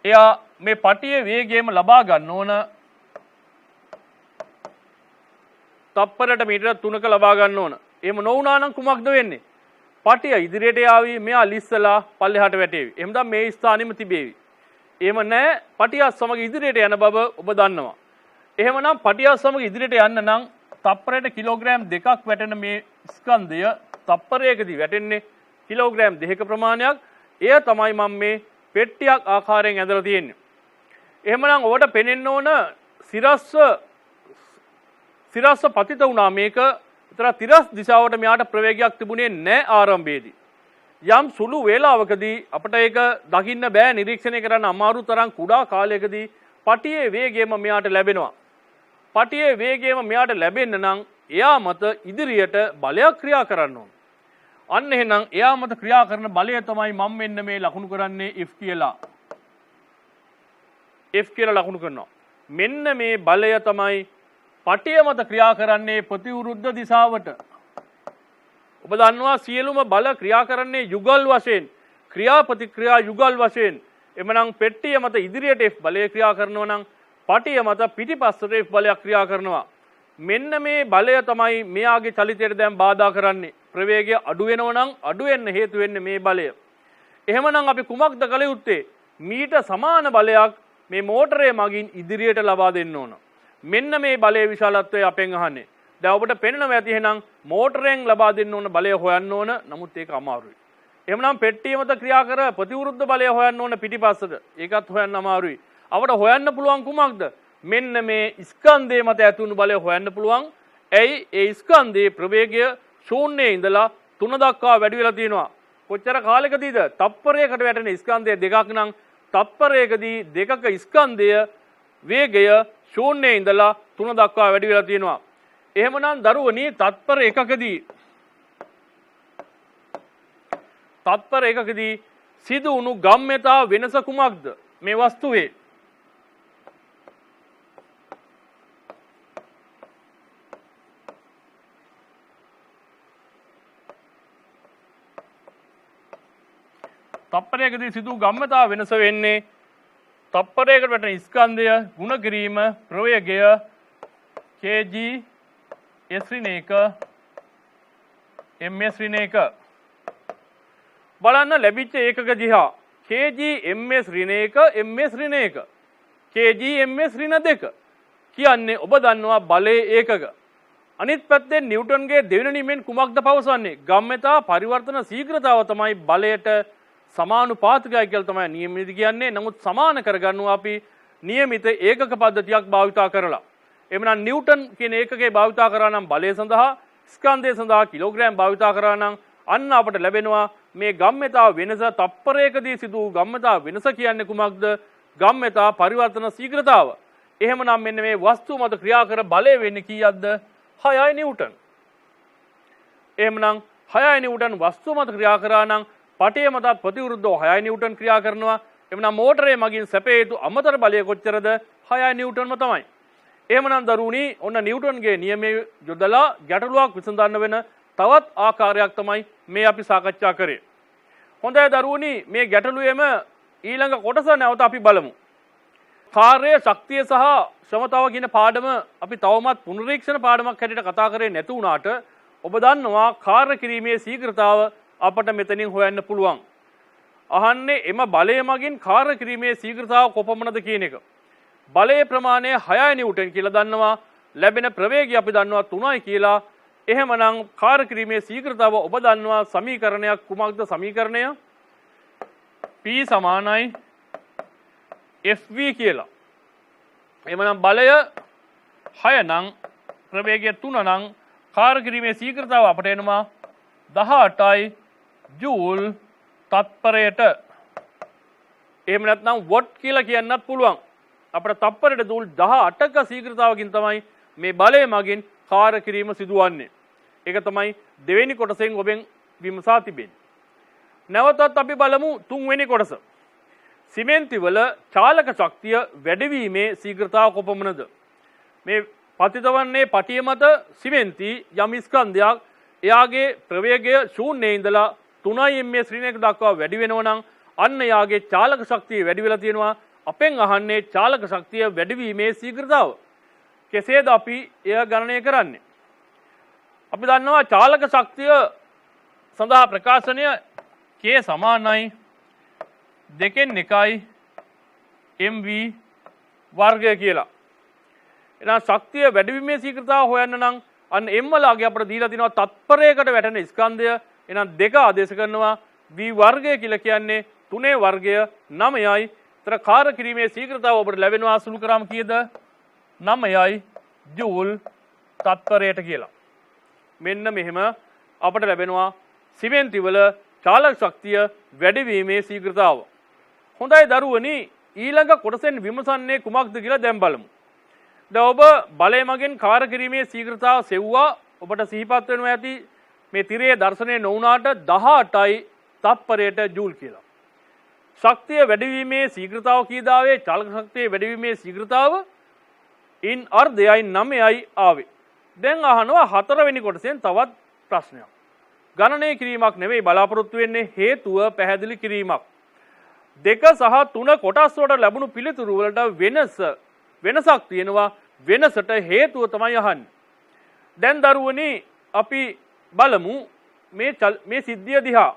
එයා මේ පටියේ වේගයම ලබා ගන්න ඕන තප්පරයට මීටර 3ක ලබා ගන්න ඕන. එහෙම නොවුනා නම් කුමක්ද වෙන්නේ? පටිය ඉදිරියට යාවි, මෙයා ලිස්සලා පල්ලෙහාට වැටේවි. එහෙනම් මේ ස්ථානෙම තිබේවි. එහෙම නැහැ. පටිය සමග ඉදිරියට යන බව ඔබ දන්නවා. එහෙමනම් පටිය සමග ඉදිරියට යන්න නම් තප්පරයට කිලෝග්‍රෑම් 2ක් වැටෙන මේ ස්කන්ධය තප්පරයකදී වැටෙන්නේ කිලෝග්‍රෑම් 2ක ප්‍රමාණයක්. එය තමයි මම මේ පෙට්ටියක් ආකාරයෙන් ඇඳලා තියෙන්නේ. එහෙමනම් ඔබට පේනෙන්න ඕන සිරස්ස පතිත වුණා මේක. ඒතර තිරස් දිශාවට මෙයාට ප්‍රවේගයක් තිබුණේ නැහැ ආරම්භයේදී. යම් සුළු වේලාවකදී අපිට ඒක දකින්න බෑ, නිරීක්ෂණය කරන්න අමාරු තරම් කුඩා කාලයකදී පටියේ වේගයම මෙයාට ලැබෙනවා. පටියේ වේගයම මෙයාට ලැබෙන්න නම් එයා මත ඉදිරියට බලයක් ක්‍රියා කරන්න ඕන. අන්න එහෙනම් එයා මත ක්‍රියා කරන බලය තමයි මම මෙන්න මේ ලකුණු කරන්නේ F කියලා. F කියලා ලකුණු කරනවා. මෙන්න මේ බලය තමයි පටිය මත ක්‍රියා කරන්නේ ප්‍රතිවිරුද්ධ දිශාවට. ඔබ දන්නවා සියලුම බල ක්‍රියා කරන්නේ යුගල් වශයෙන්, ක්‍රියාපතික්‍රියා යුගල් වශයෙන්. එමනම් පෙට්ටිය මත ඉදිරියට F බලය ක්‍රියා කරනවා නම් පටිය මත පිටිපස්සට F බලයක් ක්‍රියා කරනවා. මෙන්න මේ බලය තමයි මෙයාගේ චලිතයට දැන් බාධා කරන්නේ. ප්‍රවේගය අඩු වෙනවා නම් අඩු වෙන්න හේතු වෙන්නේ මේ බලය. එහෙමනම් අපි කුමක්ද කළ යුත්තේ? මීට සමාන බලයක් මේ මෝටරය මගින් ඉදිරියට ලබා දෙන්න ඕන. මෙන්න මේ බලයේ විශාලත්වය අපෙන් අහන්නේ. දැන් ඔබට පේනවා ඇති එහෙනම් මෝටරයෙන් ලබා දෙන්න ඕන බලය හොයන්න ඕන. නමුත් ඒක අමාරුයි. එහෙමනම් පෙට්ටිය මත ක්‍රියා කර ප්‍රතිවිරුද්ධ බලය හොයන්න ඕන පිටිපස්සට. ඒකත් හොයන්න අමාරුයි. අපට හොයන්න පුළුවන් කුමක්ද? මෙන්න මේ ස්කන්ධය මත ඇතුණු බලය හොයන්න පුළුවන්. ඇයි ඒ ස්කන්ධයේ ප්‍රවේගය ශූන්‍යයේ ඉඳලා 3 දක්වා වැඩි වෙලා තියෙනවා. කොච්චර කාලයකදීද? තප්පරයකට වැටෙන ස්කන්ධය දෙකක් නම් තප්පරයකදී දෙකක ස්කන්ධය වේගය ශූන්‍යයේ ඉඳලා 3 දක්වා වැඩි වෙලා තියෙනවා. එහෙමනම් දරුවනි තත්පර එකකදී සිදු වුණු ගම්‍යතා වෙනස කුමක්ද මේ වස්තුවේ? තප්පරයකදී සිදු ගම්‍යතා වෙනස වෙන්නේ තප්පරයකට වැටෙන ස්කන්ධය ගුණ කිරීම ප්‍රවේගය kg s ඍණ 1 ms ඍණ 1 බලන්න ලැබිච්ච ඒකක දිහා kg ms ඍණ 1 ms ඍණ 1 kg ms ඍණ 2 කියන්නේ ඔබ දන්නවා බලයේ ඒකක. අනිත් පැත්තෙන් නිව්ටන්ගේ දෙවෙනි නියමයෙන් කුමක්ද පවසන්නේ? ගම්‍යතා පරිවර්තන ශීඝ්‍රතාව තමයි බලයට සමානුපාතිකයි කියලා තමයි නියමිත කියන්නේ. නමුත් සමාන කරගන්නවා අපි નિયમિત ඒකක පද්ධතියක් භාවිතා කරලා. එhmenan නිව්ටන් කියන ඒකකේ භාවිතා කරා නම් බලය සඳහා ස්කන්ධය සඳහා කිලෝග්‍රෑම් භාවිතා කරා නම් අන්න අපට ලැබෙනවා මේ ගම්‍යතා වෙනස. තප්පරයකදී සිදු වූ ගම්‍යතා වෙනස කියන්නේ කුමක්ද? ගම්‍යතා පරිවර්තන ශීඝ්‍රතාව. එහෙමනම් මෙන්න මේ වස්තුව මත ක්‍රියා කර බලය වෙන්නේ කීයක්ද? 6යි නිව්ටන්. එහෙමනම් 6යි නිව්ටන් වස්තුව මත ක්‍රියා කරා නම් පටය මතත් ප්‍රතිවිරුද්ධව 6යි නිව්ටන් ක්‍රියා කරනවා. එහෙමනම් මෝටරේ මගින් සැපේ යුතු අමතර බලය කොච්චරද? 6යි නිව්ටන්ම තමයි. එහෙමනම් දරුවනි ඔන්න නිව්ටන්ගේ නියමයේ යොදලා ගැටලුවක් විසඳන්න වෙන තවත් ආකාරයක් තමයි මේ අපි සාකච්ඡා කරේ. හොඳයි දරුවනි මේ ගැටලුවේම ඊළඟ කොටස නැවත අපි බලමු. කාර්ය ශක්තිය සහ ශ්‍රමතාව කියන පාඩම අපි තවමත් පුනරීක්ෂණ පාඩමක් හැටියට කතා කරේ නැති වුණාට ඔබ දන්නවා කාර්ය කිරීමේ ශීඝ්‍රතාව අපට මෙතනින් හොයන්න පුළුවන්. අහන්නේ එම බලය මගින් කාර්ය කිරීමේ ශීඝ්‍රතාව කොපමණද කියන එක. බලයේ ප්‍රමාණය 6යි නිව්ටන් කියලා දන්නවා. ලැබෙන ප්‍රවේගය අපි දන්නවා 3යි කියලා. එහෙමනම් කාර්ය කිරීමේ ශීඝ්‍රතාව ඔබ දන්නවා සමීකරණයක් කුමක්ද? සමීකරණය P සමානයි FV කියලා. එහෙමනම් බලය 6 නම් ප්‍රවේගය 3 නම් කාර්ය කිරීමේ ශීඝ්‍රතාව අපට එනවා 18යි ජූල් තත්පරයට. එහෙම නැත්නම් වොට් කියලා කියන්නත් පුළුවන්. අපිට තත්පරයට ජූල් 18ක ශීඝ්‍රතාවකින් තමයි මේ බලය මගින් කාර්ය කිරීම සිදුවන්නේ. ඒක තමයි දෙවෙනි කොටසෙන් ඔබෙන් විමසා තිබෙන්නේ. නැවතත් අපි බලමු තුන්වෙනි කොටස. සිමෙන්ති වල චාලක ශක්තිය වැඩිවීමේ ශීඝ්‍රතාව කොපමණද? මේ පතිතවන්නේ පටිය මත සිමෙන්ති යම් ස්කන්ධයක් එයාගේ ප්‍රවේගය ශූන්‍යයේ ඉඳලා 3 ms ඍණ 1 දක්වා වැඩි වෙනවා නම් අන්න එයාගේ චාලක ශක්තිය වැඩි වෙලා තියෙනවා. අපෙන් අහන්නේ චාලක ශක්තිය වැඩිවීමේ ශීඝ්‍රතාව. කෙසේද අපි එය ගණනය කරන්නේ? අපි දන්නවා චාලක ශක්තිය සඳහා ප්‍රකාශනය K සමානයි 2 mv වර්ගය කියලා. එහෙනම් ශක්තිය වැඩිවීමේ ශීඝ්‍රතාව හොයන්න නම් අන්න m වලගේ අපිට දීලා තිනවා තත්පරයකට වැටෙන ස්කන්ධය. එහෙනම් 2 ආදේශ කරනවා v වර්ගය කියලා කියන්නේ 3 වර්ගය 9යි. තර කාර්ය කිරීමේ ශීඝ්‍රතාව ඔබට ලැබෙනවා සුළු කරාම කීයද? 9යි ජූල් තත්පරයට කියලා. මෙන්න මෙහෙම අපට ලැබෙනවා සිමෙන්ති වල චාලක ශක්තිය වැඩිවීමේ ශීඝ්‍රතාව. හොඳයි දරුවනි ඊළඟ කොටසෙන් විමසන්නේ කුමක්ද කියලා දැන් බලමු. දැන් ඔබ බලය මගින් කාර්ය කිරීමේ ශීඝ්‍රතාව සෙව්වා. ඔබට සිහිපත් වෙනවා ඇති මේ තිරයේ දර්ශනය නොවුනාට 18යි තත්පරයට ජූල් කියලා. ශක්තිය වැඩිවීමේ ශීඝ්‍රතාව කීදාවේ? චාලක ශක්තිය වැඩිවීමේ ශීඝ්‍රතාව ඉන් අර්ධයයි 9යි ආවේ. දැන් අහනවා හතරවෙනි කොටසෙන් තවත් ප්‍රශ්නයක්. ගණනය කිරීමක් නෙවෙයි බලාපොරොත්තු වෙන්නේ හේතුව පැහැදිලි කිරීමක්. 2 සහ 3 කොටස් වලට ලැබුණු පිළිතුරු වලට වෙනසක් තියෙනවා. වෙනසට හේතුව තමයි අහන්නේ. දැන් දරුවනි අපි බලමු මේ සිද්ධිය දිහා.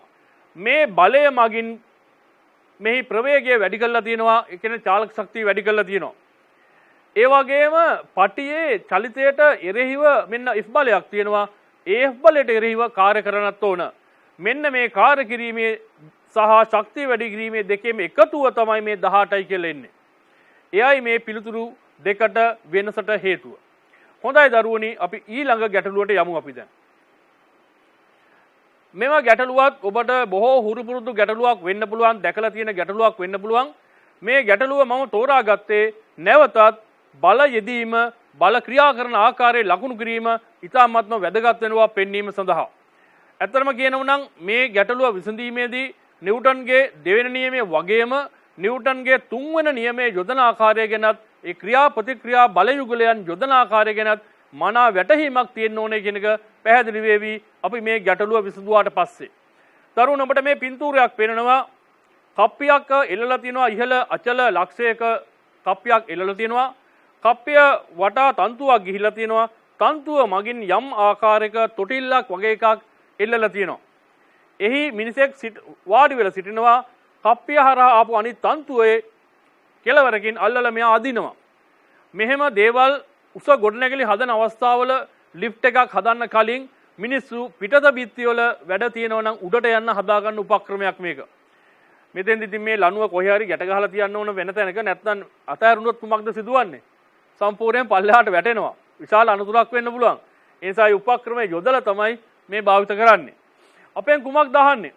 මේ බලය මගින් මෙහි ප්‍රවේගය වැඩි කරලා තියෙනවා. ඒ කියන්නේ චාලක ශක්තිය වැඩි කරලා තියෙනවා. ඒ වගේම පටියේ චලිතයට එරෙහිව මෙන්න F බලයක් තියෙනවා. ඒ F බලයට එරෙහිව කාර්ය කරන්නත් ඕන. මෙන්න මේ කාර්ය කිරීමේ සහ ශක්තිය වැඩි කිරීමේ දෙකේම එකතුව තමයි මේ 18යි කියලා එන්නේ. එයයි මේ පිළිතුරු දෙකට වෙනසට හේතුව. හොඳයි දරුවනි, අපි ඊළඟ ගැටලුවට යමු අපි දැන්. මෙම ගැටලුවත් ඔබට බොහෝ හුරු පුරුදු ගැටලුවක් වෙන්න පුළුවන්, දැකලා තියෙන ගැටලුවක් වෙන්න පුළුවන්. මේ ගැටලුව මම තෝරාගත්තේ නැවතත් බල යෙදීම, බල ක්‍රියා කරන ආකාරයේ ලකුණු කිරීම ඉතාමත්ම වැදගත් වෙනවා පෙන්වීම සඳහා. ඇත්තටම කියනවා නම් මේ ගැටලුව විසඳීමේදී නිව්ටන්ගේ දෙවෙනි නියමයේ වගේම නිව්ටන්ගේ තුන්වෙනි නියමයේ යොදන ආකාරය ගැනත් ඒ ක්‍රියා ප්‍රතික්‍රියා බල යුගලයන් යොදන ආකාරය ගැනත් මනා වැටහීමක් තියෙන්න ඕනේ කියන එක පැහැදිලි වෙවි අපි මේ ගැටලුව විසඳුවාට පස්සේ. තරුණ ඔබට මේ පින්තූරයක් පේනවා. කප්පියක් එල්ලලා තියෙනවා, ඉහළ අචල ලක්ෂයක කප්පියක් එල්ලලා තියෙනවා. කප්පිය වටා තන්තුවක් ගිහිලා තියෙනවා. තන්තුව මගින් යම් ආකාරයක තොටිල්ලක් වගේ එකක් එල්ලලා තියෙනවා. එහි මිනිසෙක් වාඩි වෙලා සිටිනවා. කප්පිය හරහා ආපු අනිත් තන්තුවේ කෙළවරකින් අල්ලලා මෙයා අදිනවා. මෙහෙම දේවල් උස ගොඩනැගිලි හදන අවස්ථාවල ලිෆ්ට් එකක් හදන්න කලින් මිනිස්සු පිටත බිත්තිවල වැඩ තියෙනවා නම් උඩට යන්න හදාගන්න උපක්‍රමයක් මේක. මෙතෙන්දි ඉතින් මේ ලණුව කොහේ හරි ගැට ගහලා තියන්න ඕන වෙන තැනක, නැත්නම් අතහැරුණොත් කුමක්ද සිදුවන්නේ? සම්පූර්ණයෙන් පල්ලෙහාට වැටෙනවා. විශාල අනතුරක් වෙන්න පුළුවන්. ඒ නිසා මේ උපක්‍රමය යොදලා තමයි මේ භාවිත කරන්නේ. අපෙන් කුමක්ද අහන්නේ?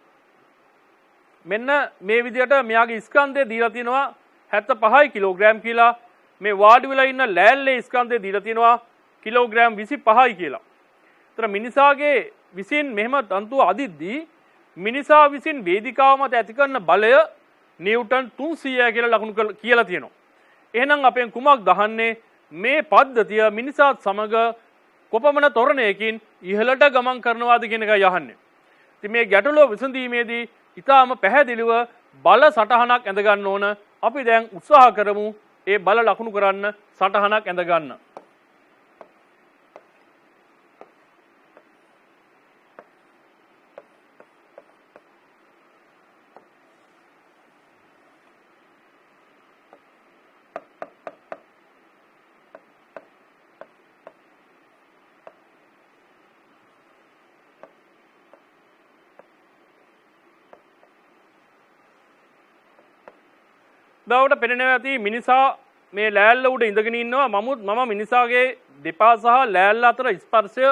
මෙන්න මේ විදිහට මෙයාගේ ස්කන්ධය දීලා තියෙනවා 75 කිලෝග්‍රෑම් කියලා. මේ වාඩි වෙලා ඉන්න ලෑල්ලේ ස්කන්ධය දීලා තියෙනවා කිලෝග්‍රෑම් 25යි කියලා. ඒතර මිනිසාගේ විසින් මෙහෙම තන්තුව අදිද්දී මිනිසා විසින් වේදිකාව මත ඇති කරන බලය නිව්ටන් 300 කියලා ලකුණු කියලා තියෙනවා. එහෙනම් අපෙන් කුමක්ද අහන්නේ? මේ පද්ධතිය මිනිසාත් සමග කොපමණ ත්වරණයකින් ඉහළට ගමන් කරනවාද කියන එකයි අහන්නේ. ඉතින් මේ ගැටලුව විසඳීමේදී ඊටාම පැහැදිලිව බල සටහනක් ඇඳ ගන්න ඕන. අපි දැන් උත්සාහ කරමු ඒ බල ලකුණු කරන්න සටහනක් ඇඳ ගන්න. දවල්ට පෙනෙනවා ඇති මිනිසා මේ ලෑල්ල උඩ ඉඳගෙන ඉන්නවා. මම මිනිසාගේ දෙපා සහ ලෑල්ල අතර ස්පර්ශය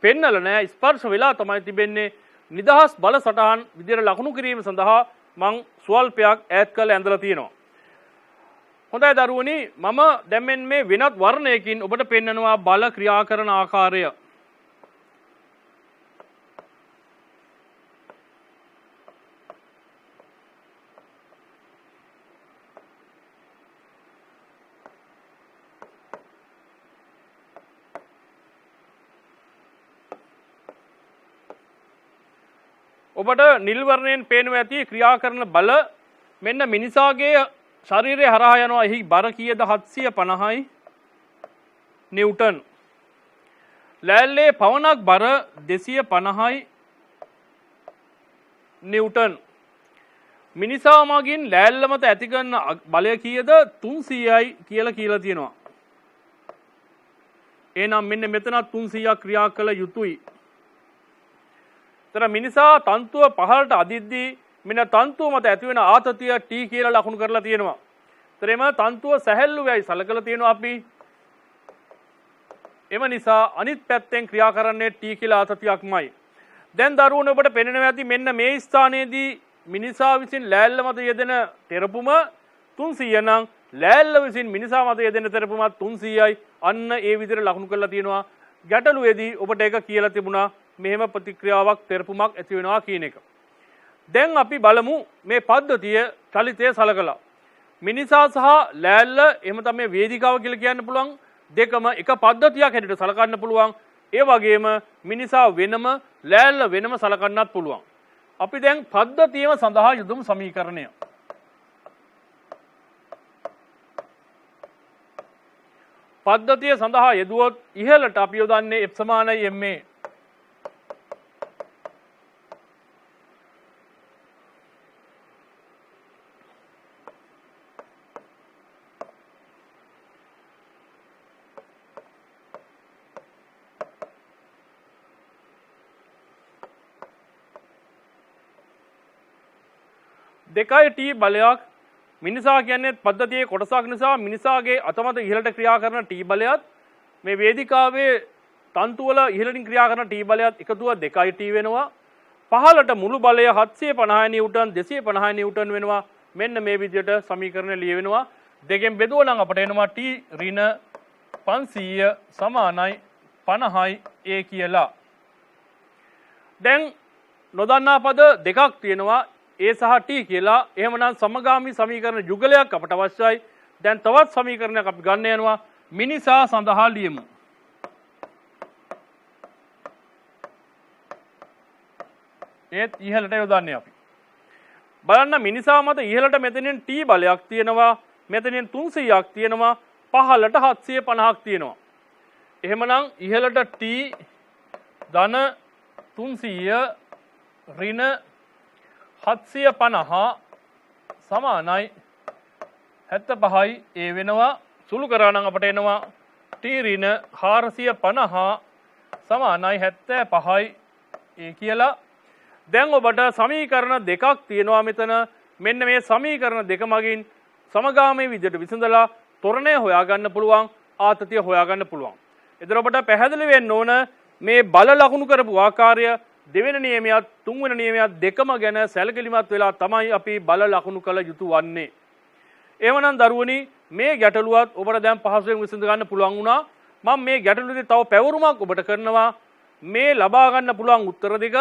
පෙන්නලා නැහැ. ස්පර්ශ වෙලා තමයි තිබෙන්නේ. නිදහස් බල සටහන් විදියට ලකුණු කිරීම සඳහා මං ස්වල්පයක් ඈඩ් කරලා ඇඳලා තියෙනවා. හොඳයි දරුවනි, මම දැන් මේ වෙනත් වර්ණයකින් ඔබට පෙන්නනවා බල ක්‍රියා කරන ආකාරය. ඔබට නිල් වර්ණයෙන් පේනවා ඇති ක්‍රියා කරන බල. මෙන්න මිනිසාගේ ශරීරය හරහා යනවා. එහි බර කීයද? 750යි නිව්ටන්. ලෑල්ලේ පවණක් බර 250යි නිව්ටන්. මිනිසා මගින් ලෑල්ල මත ඇති කරන බලය කීයද? 300යි කියලා කියලා තියෙනවා. එහෙනම් මෙන්න මෙතන 300ක් ක්‍රියා කළ යුතුයි. තර මිනිසා තන්තුව පහළට අදිද්දී මෙන්න තන්තුව මත ඇති වෙන ආතතිය T කියලා ලකුණු කරලා තියෙනවා. එතෙම තන්තුව සැහැල්ලු වෙයි සලකලා තියෙනවා අපි. එම නිසා අනිත් පැත්තෙන් ක්‍රියා කරන්නේ T කියලා ආතතියක්මයි. දැන් දරුවනේ ඔබට පෙනෙනවා ඇති මෙන්න මේ ස්ථානයේදී මිනිසා විසින් ලෑල්ල මත යෙදෙන තෙරපුම 300 නම් ලෑල්ල විසින් මිනිසා මත යෙදෙන තෙරපුම 300යි. අන්න ඒ විදිහට ලකුණු කරලා තියෙනවා. ගැටලුවේදී ඔබට ඒක කියලා තිබුණා මෙහෙම ප්‍රතික්‍රියාවක් තෙරපුමක් ඇති වෙනවා කියන එක. දැන් අපි බලමු මේ පද්ධතිය චලිතය සලකලා. මිනිසා සහ ලෑල්ල එහෙම තමයි වේදිකාව කියලා කියන්න පුළුවන්. දෙකම එක පද්ධතියක් හැටියට සලකන්න පුළුවන්. ඒ වගේම මිනිසා වෙනම ලෑල්ල වෙනම සලකන්නත් පුළුවන්. අපි දැන් පද්ධතියම සඳහා යොදමු සමීකරණය. පද්ධතිය සඳහා යෙදුවොත් ඉහළට අපි යොදන්නේ F = ma. 2යි T බලයක් මිනිසා කියන්නේ පද්ධතියේ කොටසක් නිසා මිනිසාගේ අතමත ඉහළට ක්‍රියා කරන T බලයත් මේ වේදිකාවේ තන්තු වල ඉහළින් ක්‍රියා කරන T බලයත් එකතුව 2යි T වෙනවා. පහළට මුළු බලය 750 නිව්ටන් 250 නිව්ටන් වෙනවා. මෙන්න මේ විදිහට සමීකරණය ලියවෙනවා. දෙකෙන් බෙදුවනම් අපට එනවා T ඍණ 500 සමානයි 50යි A කියලා. දැන් නොදන්නා පද දෙකක් තියෙනවා A සහ T කියලා. එහෙමනම් සමගාමී සමීකරණ යුගලයක් අපට අවශ්‍යයි. දැන් තවත් සමීකරණයක් අපි ගන්න යනවා. මිනිසා සඳහා ලියමු. ඒත් ඉහළට යොදන්නේ අපි. බලන්න මිනිසා මත ඉහළට මෙතනින් T බලයක් තියෙනවා. මෙතනින් 300ක් තියෙනවා. පහළට 750ක් තියෙනවා. එහෙමනම් ඉහළට T ධන 300 ඍණ 750 සමානයි 75යි A වෙනවා. සුළු කරා නම් අපට එනවා T ඍණ 450 සමානයි 75යි A කියලා. දැන් ඔබට සමීකරණ දෙකක් තියෙනවා මෙතන. මෙන්න මේ සමීකරණ දෙක මගින් සමගාමී විදිහට විසඳලා ත්වරණය හොයාගන්න පුළුවන්, ආතතිය හොයාගන්න පුළුවන්. එතන ඔබට පැහැදිලි වෙන්න ඕන මේ බල ලකුණු කරපු ආකාරය දෙවෙනි නියමයක් තුන්වෙනි නියමයක් දෙකම ගැන සැලකිලිමත් වෙලා තමයි අපි බල ලකුණු කළ යුතු වන්නේ. එහෙමනම් දරුවනි මේ ගැටලුවත් ඔබට දැන් පහසුවෙන් විසඳ ගන්න පුළුවන් වුණා. මම මේ ගැටලුවේදී තව පැවරුමක් ඔබට කරනවා. මේ ලබා ගන්න පුළුවන් උත්තර දෙක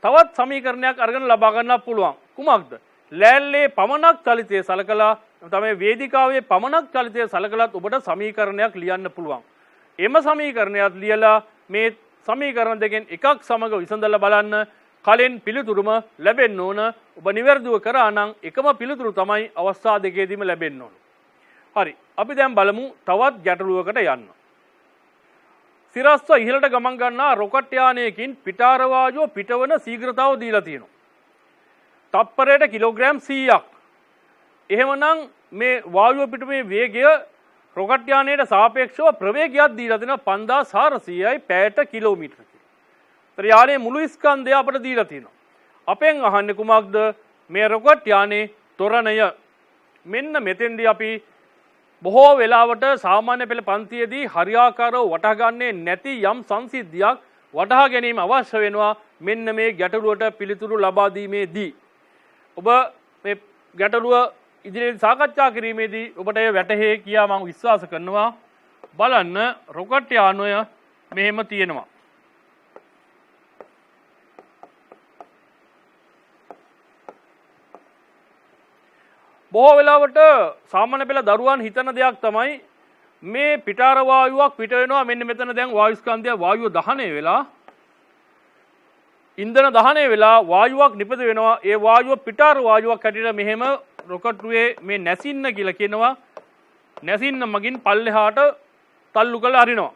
තවත් සමීකරණයක් අරගෙන ලබා ගන්නත් පුළුවන්. කුමක්ද? ලෑල්ලේ පමණක් චලිතය සලකලා තමයි වේදිකාවේ පමණක් චලිතය සලකලත් ඔබට සමීකරණයක් ලියන්න පුළුවන්. එම සමීකරණයක් ලියලා මේ සමීකරණ දෙකෙන් එකක් සමග විසඳලා බලන්න. කලින් පිළිතුරුම ලැබෙන්න ඕන. ඔබ නිවැරදිව කරා නම් එකම පිළිතුරු තමයි අවස්ථා දෙකේදීම ලැබෙන්න ඕන. හරි. අපි දැන් බලමු තවත් ගැටලුවකට යන්න. සිරස්ව ඉහළට ගමන් ගන්නා රොකට් යානයකින් පිටාර වායුව පිටවන ශීඝ්‍රතාව දීලා තියෙනවා. තප්පරයට කිලෝග්‍රෑම් 100ක්. එහෙමනම් මේ වායුව පිටුමේ වේගය රොකට් යානයට සාපේක්ෂව ප්‍රවේගයක් දීලා දෙනවා 5400යි පැයට කිලෝමීටර කියලා. ඒතර යානයේ මුළු ස්කන්ධය අපිට දීලා තියෙනවා. අපෙන් අහන්නේ කුමක්ද? මේ රොකට් යානයේ ත්වරණය. මෙන්න මෙතෙන්දී අපි බොහෝ වෙලාවට සාමාන්‍ය පෙළ පන්තියේදී හරියාකාරව වටහා ගන්නේ නැති යම් සංසිද්ධියක් වටහා ගැනීම අවශ්‍ය වෙනවා. මෙන්න මේ ගැටලුවට පිළිතුරු ලබා දීමේදී ඔබ මේ ගැටලුව ඉදිරියට සාකච්ඡා කිරීමේදී ඔබට එය වැටහේ කියා මම විශ්වාස කරනවා. බලන්න රොකට් යානය මෙහෙම තියෙනවා. බොහෝ වෙලාවට සාමාන්‍ය පෙළ දරුවන් හිතන දෙයක් තමයි මේ පිටාර වායුවක් පිට වෙනවා. මෙන්න මෙතන දැන් වායු ස්කන්ධය වායුව දහනය වෙලා ඉන්ධන දහනය වෙලා වායුවක් නිපද වෙනවා. ඒ වායුව පිටාර වායුවක් හැටියට මෙහෙම රොකට්ටුවේ මේ නැසින්න කියලා කියනවා. නැසින්න මගින් පල්ලෙහාට තල්ලු කරලා අරිනවා.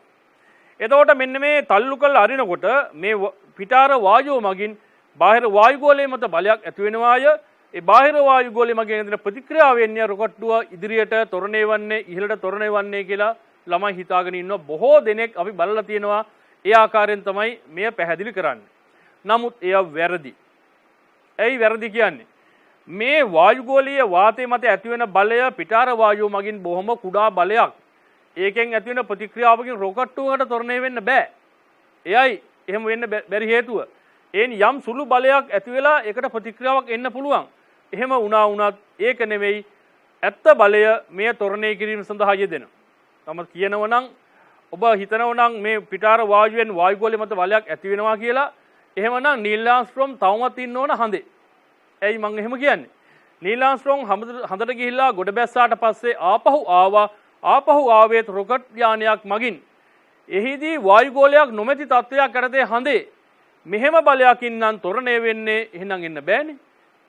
එතකොට මෙන්න මේ තල්ලු කරලා අරිනකොට මේ පිටාර වායුව මගින් බාහිර වායු ගෝලයේ මත බලයක් ඇති වෙනවාය. ඒ බාහිර වායු ගෝලයේ මගින් එන ප්‍රතික්‍රියාව වෙන්නේ රොකට්ටුව ඉදිරියට ත්වරණය වන්නේ ඉහළට ත්වරණය වන්නේ කියලා ළමයි හිතාගෙන ඉන්නවා. බොහෝ දෙනෙක් අපි බලලා තියෙනවා ඒ ආකාරයෙන් තමයි මෙය පැහැදිලි කරන්නේ. නමුත් එය වැරදි. ඇයි වැරදි කියන්නේ? මේ වායුගෝලීය වාතයේ මත ඇතිවෙන බලය පිටාර වායුව මගින් බොහොම කුඩා බලයක්. ඒකෙන් ඇතිවෙන ප්‍රතික්‍රියාවකින් රොකට්ටුවකට ත්වරණය වෙන්න බෑ. එයයි එහෙම වෙන්න බැරි හේතුව. එයින් යම් සුළු බලයක් ඇති වෙලා ඒකට ප්‍රතික්‍රියාවක් එන්න පුළුවන්. එහෙම වුණා වුණත් ඒක නෙවෙයි ඇත්ත බලය මේ ත්වරණය කිරීම සඳහා යෙදෙන. තමයි කියනව නම් ඔබ හිතනව නම් මේ පිටාර වායුවෙන් වායුගෝලයේ මත බලයක් ඇති වෙනවා කියලා. එහෙමනම් නීල් ආම්ස්ට්‍රෝම් තවමත් ඉන්න ඕන හඳේ. ඇයි මම එහෙම කියන්නේ? නීල් ආම්ස්ට්‍රෝම් හඳට ගිහිල්ලා ගොඩ බැස්සාට පස්සේ ආපහු ආවා. ආපහු ආවෙත් රොකට් යානයක් මගින්. එහිදී වායුගෝලයක් නොමැති තත්ත්වයක් යටතේ හඳේ මෙහෙම බලයකින් නම් ත්වරණය වෙන්නේ. එහෙනම් එන්න බෑනේ.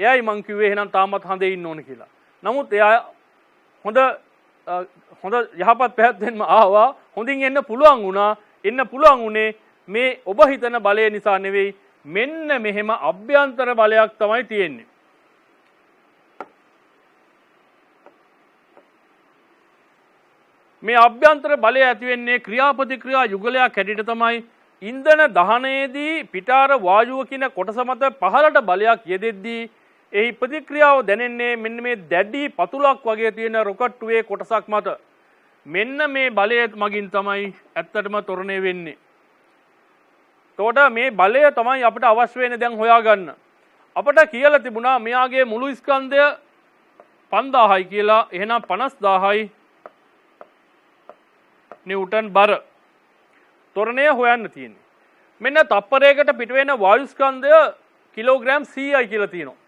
එයයි මං කිව්වේ එහෙනම් තාමත් හඳේ ඉන්න ඕන කියලා. නමුත් එයා හොඳ යහපත් පැත්තෙන්ම ආවා. හොඳින් එන්න පුළුවන් වුණා. එන්න පුළුවන් උනේ මේ ඔබ හිතන බලය නිසා නෙවෙයි. මෙන්න මෙහෙම අභ්‍යන්තර බලයක් තමයි තියෙන්නේ. මේ අභ්‍යන්තර බලය ඇති වෙන්නේ ක්‍රියාපතික්‍රියා යුගලයක් හැටියට තමයි. ඉන්ධන දහනයේදී පිටාර වායුව කියන කොටස මත පහළට බලයක් යෙදෙද්දී එහි ප්‍රතික්‍රියාව දැනෙන්නේ මෙන්න මේ දැඩි පතුලක් වගේ තියෙන රොකට්ටුවේ කොටසක් මත. මෙන්න මේ බලය මගින් තමයි ඇත්තටම තොරණය වෙන්නේ. එතකොට මේ බලය තමයි අපිට අවශ්‍ය වෙන්නේ දැන් හොයාගන්න. අපිට කියලා තිබුණා මෙයාගේ මුළු ස්කන්ධය 5000යි කියලා. එහෙනම් 50000යි නිව්ටන් බර. තොරණය හොයන්න තියෙන්නේ. මෙන්න තප්පරයකට පිට වෙන වායු ස්කන්ධය කිලෝග්‍රෑම් 100යි කියලා තියෙනවා.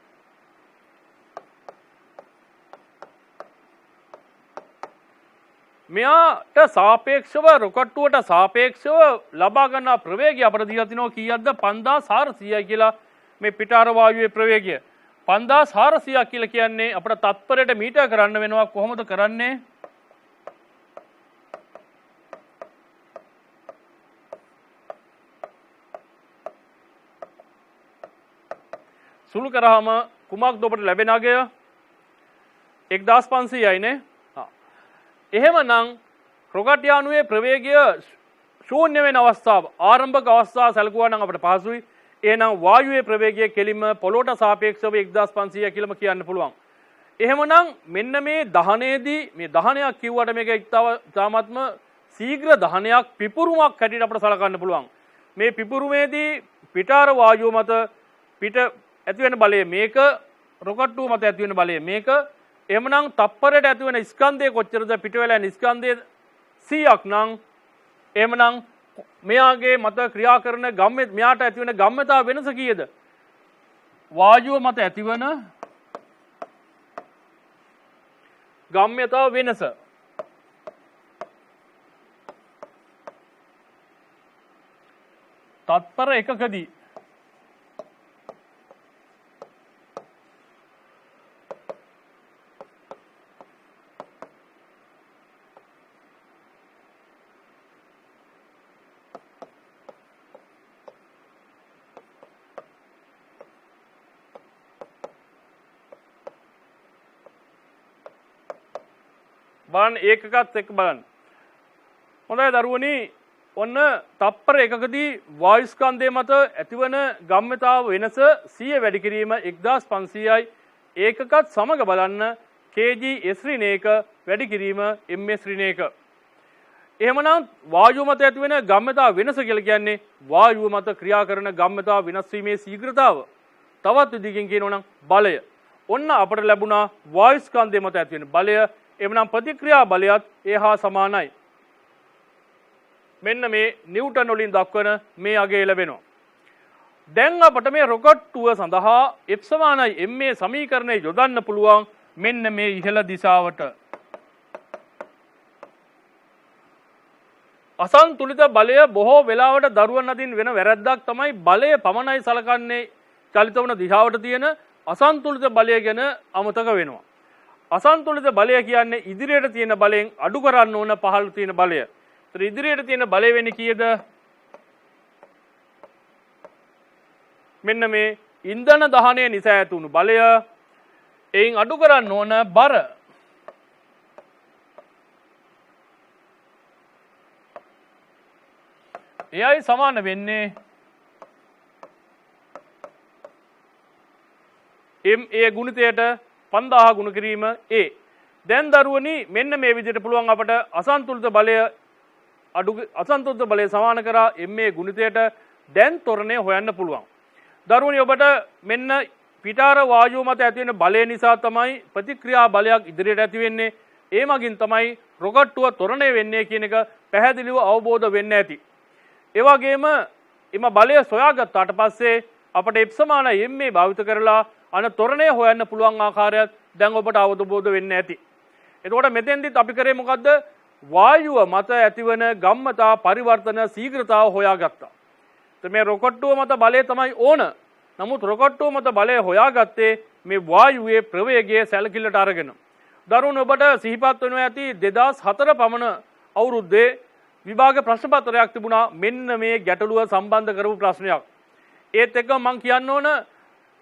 මෙයාට සාපේක්ෂව රොකට්ටුවට සාපේක්ෂව ලබා ගන්න ප්‍රවේගය අපිට දීලා තිනවා කීයක්ද 5400යි කියලා. මේ පිටාර වායුවේ ප්‍රවේගය 5400ක් කියලා කියන්නේ අපිට තත්පරයට මීටර් කරන්න වෙනවා. කොහොමද කරන්නේ? සුළු කරාම කුමක්ද ඔබට ලැබෙන අගය? 1500යි නේ. එහෙමනම් රොකට් යානුවේ ප්‍රවේගය ශූන්‍ය වෙන අවස්ථාව ආරම්භක අවස්ථාව සැලකුවා නම් අපිට පහසුයි. එහෙනම් වායුවේ ප්‍රවේගය කෙලින්ම පොළොවට සාපේක්ෂව 1500 කියලාම කියන්න පුළුවන්. එහෙමනම් මෙන්න මේ දහනයේදී මේ දහනයක් කිව්වට මේක ඉතාමත්ම ශීඝ්‍ර දහනයක් පිපුරුමක් හැටියට අපිට සලකන්න පුළුවන්. මේ පිපුරුමේදී පිටාර වායුව මත පිට ඇති වෙන බලය මේක, රොකට්ටුව මත ඇති වෙන බලය මේක. එහෙමනම් තප්පරයට ඇති වෙන ස්කන්ධය කොච්චරද? පිට වෙලා යන ස්කන්ධය 100ක් නම් එහෙමනම් මෙයාගේ මත ක්‍රියා කරන මෙයාට ඇති වෙන ගම්‍යතා වෙනස කීයද? වායුව මත ඇතිවන ගම්‍යතා වෙනස තත්පර එකකදී බලන්න ඒකකත් එක්ක බලන්න. හොඳයි දරුවනි, ඔන්න තප්පර එකකදී වායු ස්කන්ධය මත ඇතිවන ගම්‍යතාව වෙනස 100 වැඩි කිරීම 1500යි. ඒකකත් සමග බලන්න kg s ඍණ 1 වැඩි කිරීම ms ඍණ 1. එහෙමනම් වායුව මත ඇතිවෙන ගම්‍යතාව වෙනස කියලා කියන්නේ වායුව මත ක්‍රියා කරන ගම්‍යතාව වෙනස් වීමේ ශීඝ්‍රතාව. තවත් විදිහකින් කියනවා නම් බලය. ඔන්න අපට ලැබුණා වායු ස්කන්ධය මත ඇතිවෙන බලය. එමනම් ප්‍රතික්‍රියා බලයත් ඒ හා සමානයි. මෙන්න මේ නිව්ටන් වලින් දක්වන මේ අගය ලැබෙනවා. දැන් අපට මේ රොකට්ටුව සඳහා F සමානයි ma සමීකරණය යොදන්න පුළුවන් මෙන්න මේ ඉහළ දිශාවට. අසන්තුලිත බලය බොහෝ වෙලාවට දරුවන් අතින් වෙන වැරැද්දක් තමයි බලය පමණයි සලකන්නේ චලිත වන දිශාවට තියෙන අසන්තුලිත බලය ගැන අමතක වෙනවා. අසන්තුලිත බලය කියන්නේ ඉදිරියට තියෙන බලයෙන් අඩු කරන්න ඕන පහළ තියෙන බලය. ඒතර ඉදිරියට තියෙන බලය වෙන්නේ කීයද? මෙන්න මේ ඉන්ධන දහනය නිසා ඇතිවුණු බලය. එයින් අඩු කරන්න ඕන බර. එයයි සමාන වෙන්නේ ma ගුණිතයට 5000 ගුණ කිරීම a. දැන් දරුවනි මෙන්න මේ විදිහට පුළුවන් අපට අසන්තුලිත බලය සමාන කරා ma ගුණිතයට දැන් තොරණය හොයන්න පුළුවන්. දරුවනි ඔබට මෙන්න පිටාර වායුව මත ඇති වෙන බලය නිසා තමයි ප්‍රතික්‍රියා බලයක් ඉදිරියට ඇති වෙන්නේ. ඒ මගින් තමයි රොකට්ටුව තොරණය වෙන්නේ කියන එක පැහැදිලිව අවබෝධ වෙන්න ඇති. ඒ වගේම එම බලය සොයාගත්තාට පස්සේ අපට F සමානයි ma භාවිත කරලා අන තොරණය හොයන්න පුළුවන් ආකාරයත් දැන් ඔබට අවබෝධ වෙන්න ඇති. එතකොට මෙතෙන්දිත් අපි කරේ මොකද්ද? වායුව මත ඇතිවන ගම්මතා පරිවර්තන ශීඝ්‍රතාව හොයාගත්තා. මේ රොකට්ටුව මත බලය තමයි ඕන. නමුත් රොකට්ටුව මත බලය හොයාගත්තේ මේ වායුවේ ප්‍රවේගය සැලකිල්ලට අරගෙන. දරුවෝ ඔබට සිහිපත් වෙනවා ඇති 2004 පමණ අවුරුද්දේ විභාග ප්‍රශ්න පත්‍රයක් තිබුණා මෙන්න මේ ගැටලුව සම්බන්ධ කරපු ප්‍රශ්නයක්. ඒත් එක්ක මම කියන්න ඕන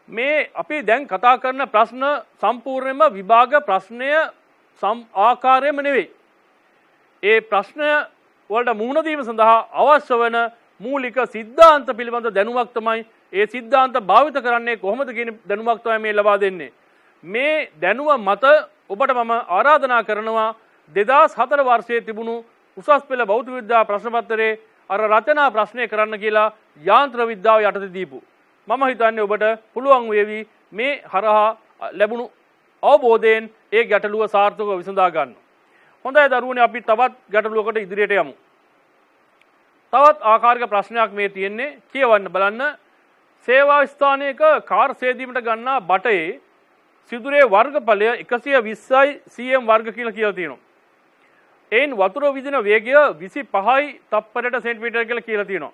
මේ අපි දැන් කතා කරන ප්‍රශ්න සම්පූර්ණයෙන්ම විභාග ප්‍රශ්නය ආකාරයෙන්ම නෙවෙයි. ඒ ප්‍රශ්න වලට මුහුණ දීම සඳහා අවශ්‍ය වන මූලික સિદ્ધාන්ත පිළිබඳ දැනුමක් තමයි ඒ සිද්ධාන්ත භාවිත කරන්නේ කොහොමද කියන දැනුමක් තමයි මේ ලබා දෙන්නේ. මේ දැනුම මත ඔබට මම ආරාධනා කරනවා 2004 වර්ෂයේ තිබුණු උසස් පෙළ භෞතික විද්‍යා ප්‍රශ්න පත්‍රයේ අර රචනා ප්‍රශ්නය කරන්න කියලා යාන්ත්‍ර විද්‍යාව යටතේ දීපු. මම හිතන්නේ ඔබට පුළුවන් වේවි මේ හරහා ලැබුණු අවබෝධයෙන් ඒ ගැටලුව සාර්ථකව විසඳා ගන්න. හොඳයි දරුවනේ අපි තවත් ගැටලුවකට ඉදිරියට යමු. තවත් ආකාරික ප්‍රශ්නයක් මේ තියෙන්නේ කියවන්න බලන්න. සේවා ස්ථානයක කාර් සේදීමට ගන්නා බටේ සිදුරේ වර්ගඵලය 120යි cm වර්ග කියලා තියෙනවා. එයින් වතුර විදින වේගය 25යි තප්පරයට සෙන්ටිමීටර කියලා තියෙනවා.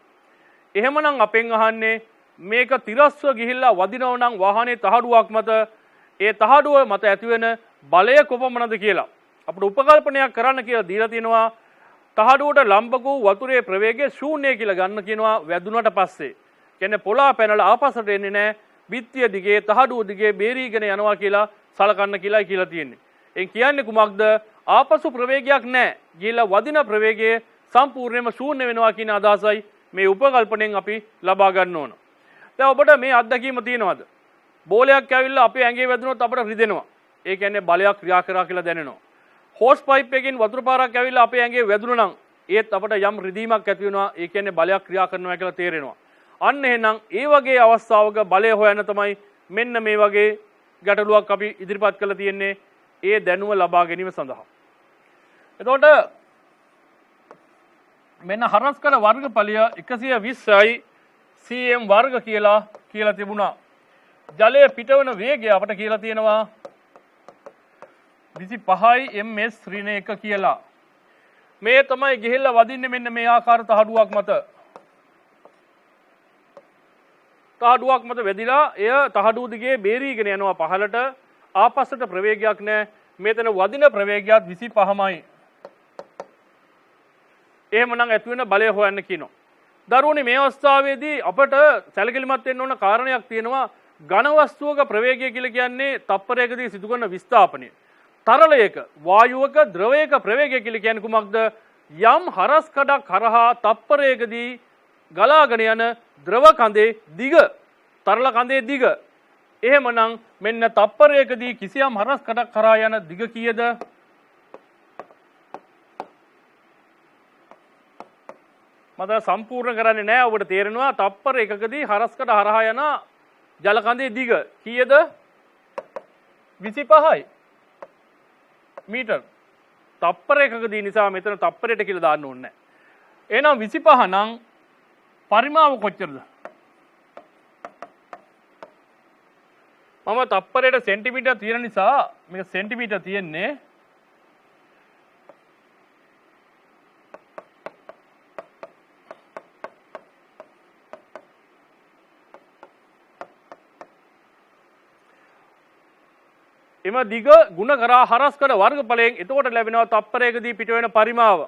එහෙමනම් අපෙන් අහන්නේ මේක තිරස්ව ගිහිල්ලා වදිනව නම් වාහනේ තහඩුවක් මත ඒ තහඩුව මත ඇතිවෙන බලය කොපමණද කියලා. අපිට උපකල්පනයක් කරන්න කියලා දීලා තියෙනවා. තහඩුවට ලම්බක වූ වතුරේ ප්‍රවේගය ශූන්‍ය කියලා ගන්න කියනවා වැදුනට පස්සේ. කියන්නේ පොළා පැනලා ආපස්සට එන්නේ නැහැ. බිත්තිය දිගේ තහඩුව දිගේ බේරීගෙන යනවා කියලා සලකන්න කියලායි කියලා තියෙන්නේ. ඒ කියන්නේ කුමක්ද? ආපසු ප්‍රවේගයක් නැහැ. ගිහිල්ලා වදින ප්‍රවේගය සම්පූර්ණයෙන්ම ශූන්‍ය වෙනවා කියන අදහසයි මේ උපකල්පණයෙන් අපි ලබා ගන්න ඕන. දැන් ඔබට මේ අත්දැකීම තියෙනවද? බෝලයක් ඇවිල්ලා අපේ ඇඟේ වැදුනොත් අපට රිදෙනවා. ඒ කියන්නේ බලයක් ක්‍රියා කරා කියලා දැනෙනවා. හෝස් පයිප් එකකින් වතුර පාරක් ඇවිල්ලා අපේ ඇඟේ වැදුනා නම් ඒත් අපට යම් රිදීමක් ඇති වෙනවා. ඒ කියන්නේ බලයක් ක්‍රියා කරනවා කියලා තේරෙනවා. අන්න එහෙනම් ඒ වගේ අවස්ථාවක බලය හොයන්න තමයි මෙන්න මේ වගේ ගැටලුවක් අපි ඉදිරිපත් කරලා තියෙන්නේ ඒ දැනුම ලබා ගැනීම සඳහා. එතකොට මෙන්න හරස්කඩ වර්ගඵලය 120යි cm වර්ග කියලා තිබුණා. ජලය පිටවන වේගය අපට කියලා තියෙනවා 25යි ms ඍණ 1 කියලා. මේ තමයි ගිහිල්ලා වදින්නේ මෙන්න මේ ආකාර තහඩුවක් මත. තහඩුවක් මත වැදිලා එය තහඩුව දිගේ බේරීගෙන යනවා පහළට. ආපස්සට ප්‍රවේගයක් නැහැ. මෙතන වදින ප්‍රවේගයත් 25මයි. එහෙමනම් ඇති වෙන බලය හොයන්න කියනවා. දරුවනේ මේ අවස්ථාවේදී අපට සැලකිලිමත් වෙන්න ඕන කාරණයක් තියෙනවා. ඝන වස්තුවක ප්‍රවේගය කියලා කියන්නේ තප්පරයකදී සිදු කරන විස්ථාපනය. තරලයක වායුවක ද්‍රවයක ප්‍රවේගය කියලා කියන්නේ කුමක්ද? යම් හරස් කඩක් හරහා තප්පරයකදී ගලාගෙන යන ද්‍රව කඳේ දිග, තරල කඳේ දිග. එහෙමනම් මෙන්න තප්පරයකදී කිසියම් හරස් කඩක් කරා යන දිග කීයද? මම සම්පූර්ණ කරන්නේ නැහැ. ඔබට තේරෙනවා තප්පර එකකදී හරස් කඩ හරහා යන ජල කඳේ දිග කීයද? 25යි මීටර්. තප්පර එකකදී නිසා මෙතන තප්පරයට කියලා දාන්න ඕනේ නැහැ. එහෙනම් 25 නම් පරිමාව කොච්චරද? මම තප්පරයට සෙන්ටිමීටර් තියෙන නිසා මේක සෙන්ටිමීටර් තියෙන්නේ. එම දිග ගුණ කරා හරස්කඩ වර්ගඵලයෙන් එතකොට ලැබෙනවා තප්පරයකදී පිටවෙන පරිමාව.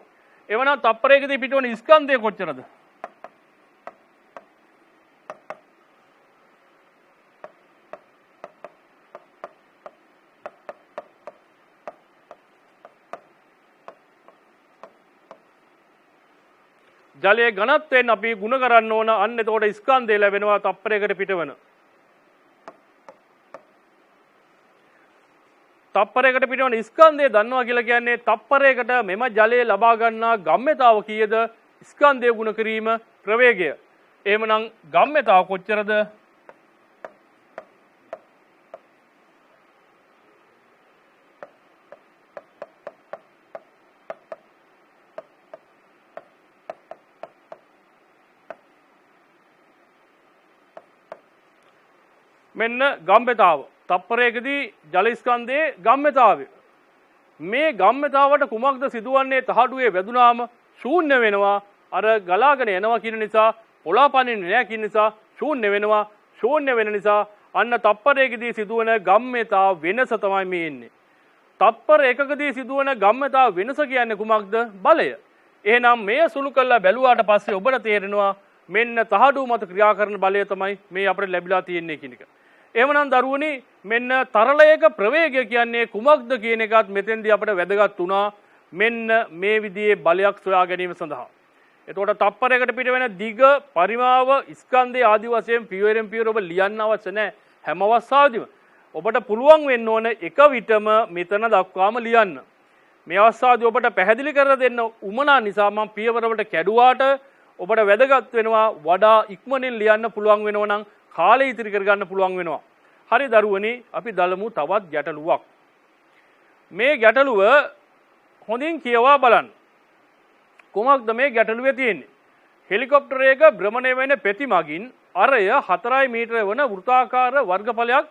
එවනම් තප්පරයකදී පිටවන ස්කන්ධය කොච්චරද? ජලයේ ඝනත්වයෙන් අපි ගුණ කරන්න ඕන. අන්න එතකොට ස්කන්ධය ලැබෙනවා තප්පරයකට පිටවන. තප්පරයකට පිටවන ස්කන්ධය දන්නවා කියලා කියන්නේ තප්පරයකට මෙම ජලය ලබා ගන්නා ගම්ම්‍යතාව කීයද? ස්කන්ධය ගුණ කිරීම ප්‍රවේගය. එහෙමනම් ගම්ම්‍යතාව කොච්චරද? මෙන්න ගම්ම්‍යතාව. තප්පරයකදී ජල ස්කන්ධයේ ගම්ම්‍යතාවය. මේ ගම්ම්‍යතාවට කුමක්ද සිදුවන්නේ? තහඩුවේ වැදුනාම ශූන්‍ය වෙනවා. අර ගලාගෙන යනවා කියන නිසා පොළා පනින්නේ නැහැ කියන නිසා ශූන්‍ය වෙනවා. ශූන්‍ය වෙන නිසා අන්න තප්පරයකදී සිදුවන ගම්ම්‍යතාව වෙනස තමයි මේ එන්නේ. තප්පර එකකදී සිදුවන ගම්ම්‍යතාව වෙනස කියන්නේ කුමක්ද? බලය. එහෙනම් මේ සුළු කළා බැලුවාට පස්සේ ඔබට තේරෙනවා මෙන්න තහඩුව මත ක්‍රියා කරන බලය තමයි මේ අපිට ලැබිලා තියෙන්නේ කියන එක. එහෙමනම් දරුවනි මෙන්න තරලයක ප්‍රවේගය කියන්නේ කුමක්ද කියන එකත් මෙතෙන්දී අපිට වැදගත් වුණා. මෙන්න මේ විදිහේ බලයක් සොයා ගැනීම සඳහා. එතකොට තප්පරයකට පිට වෙන දිග පරිමාව ස්කන්ධයේ ආදි වශයෙන් පියවරෙන් පියවර ඔබ ලියන්න අවශ්‍ය නැහැ හැම අවස්ථාවෙදිම. ඔබට පුළුවන් වෙන්න ඕන එක විටම මෙතන දක්වාම ලියන්න. මේ අවස්ථාවේදී ඔබට පැහැදිලි කරලා දෙන්න උමනා නිසා මම පියවරවලට කැඩුවාට ඔබට වැදගත් වෙනවා වඩා ඉක්මනින් ලියන්න පුළුවන් වෙනවා නම් කාලය ඉතිරි කරගන්න පුළුවන් වෙනවා. හරි දරුවනි අපි දලමු තවත් ගැටලුවක්. මේ ගැටලුව හොඳින් කියවා බලන්න. කුමක්ද මේ ගැටලුවේ තියෙන්නේ? හෙලිකොප්ටරයක භ්‍රමණය වෙන පෙති මගින් අරය 4 මීටර වන වෘත්තාකාර වර්ගඵලයක්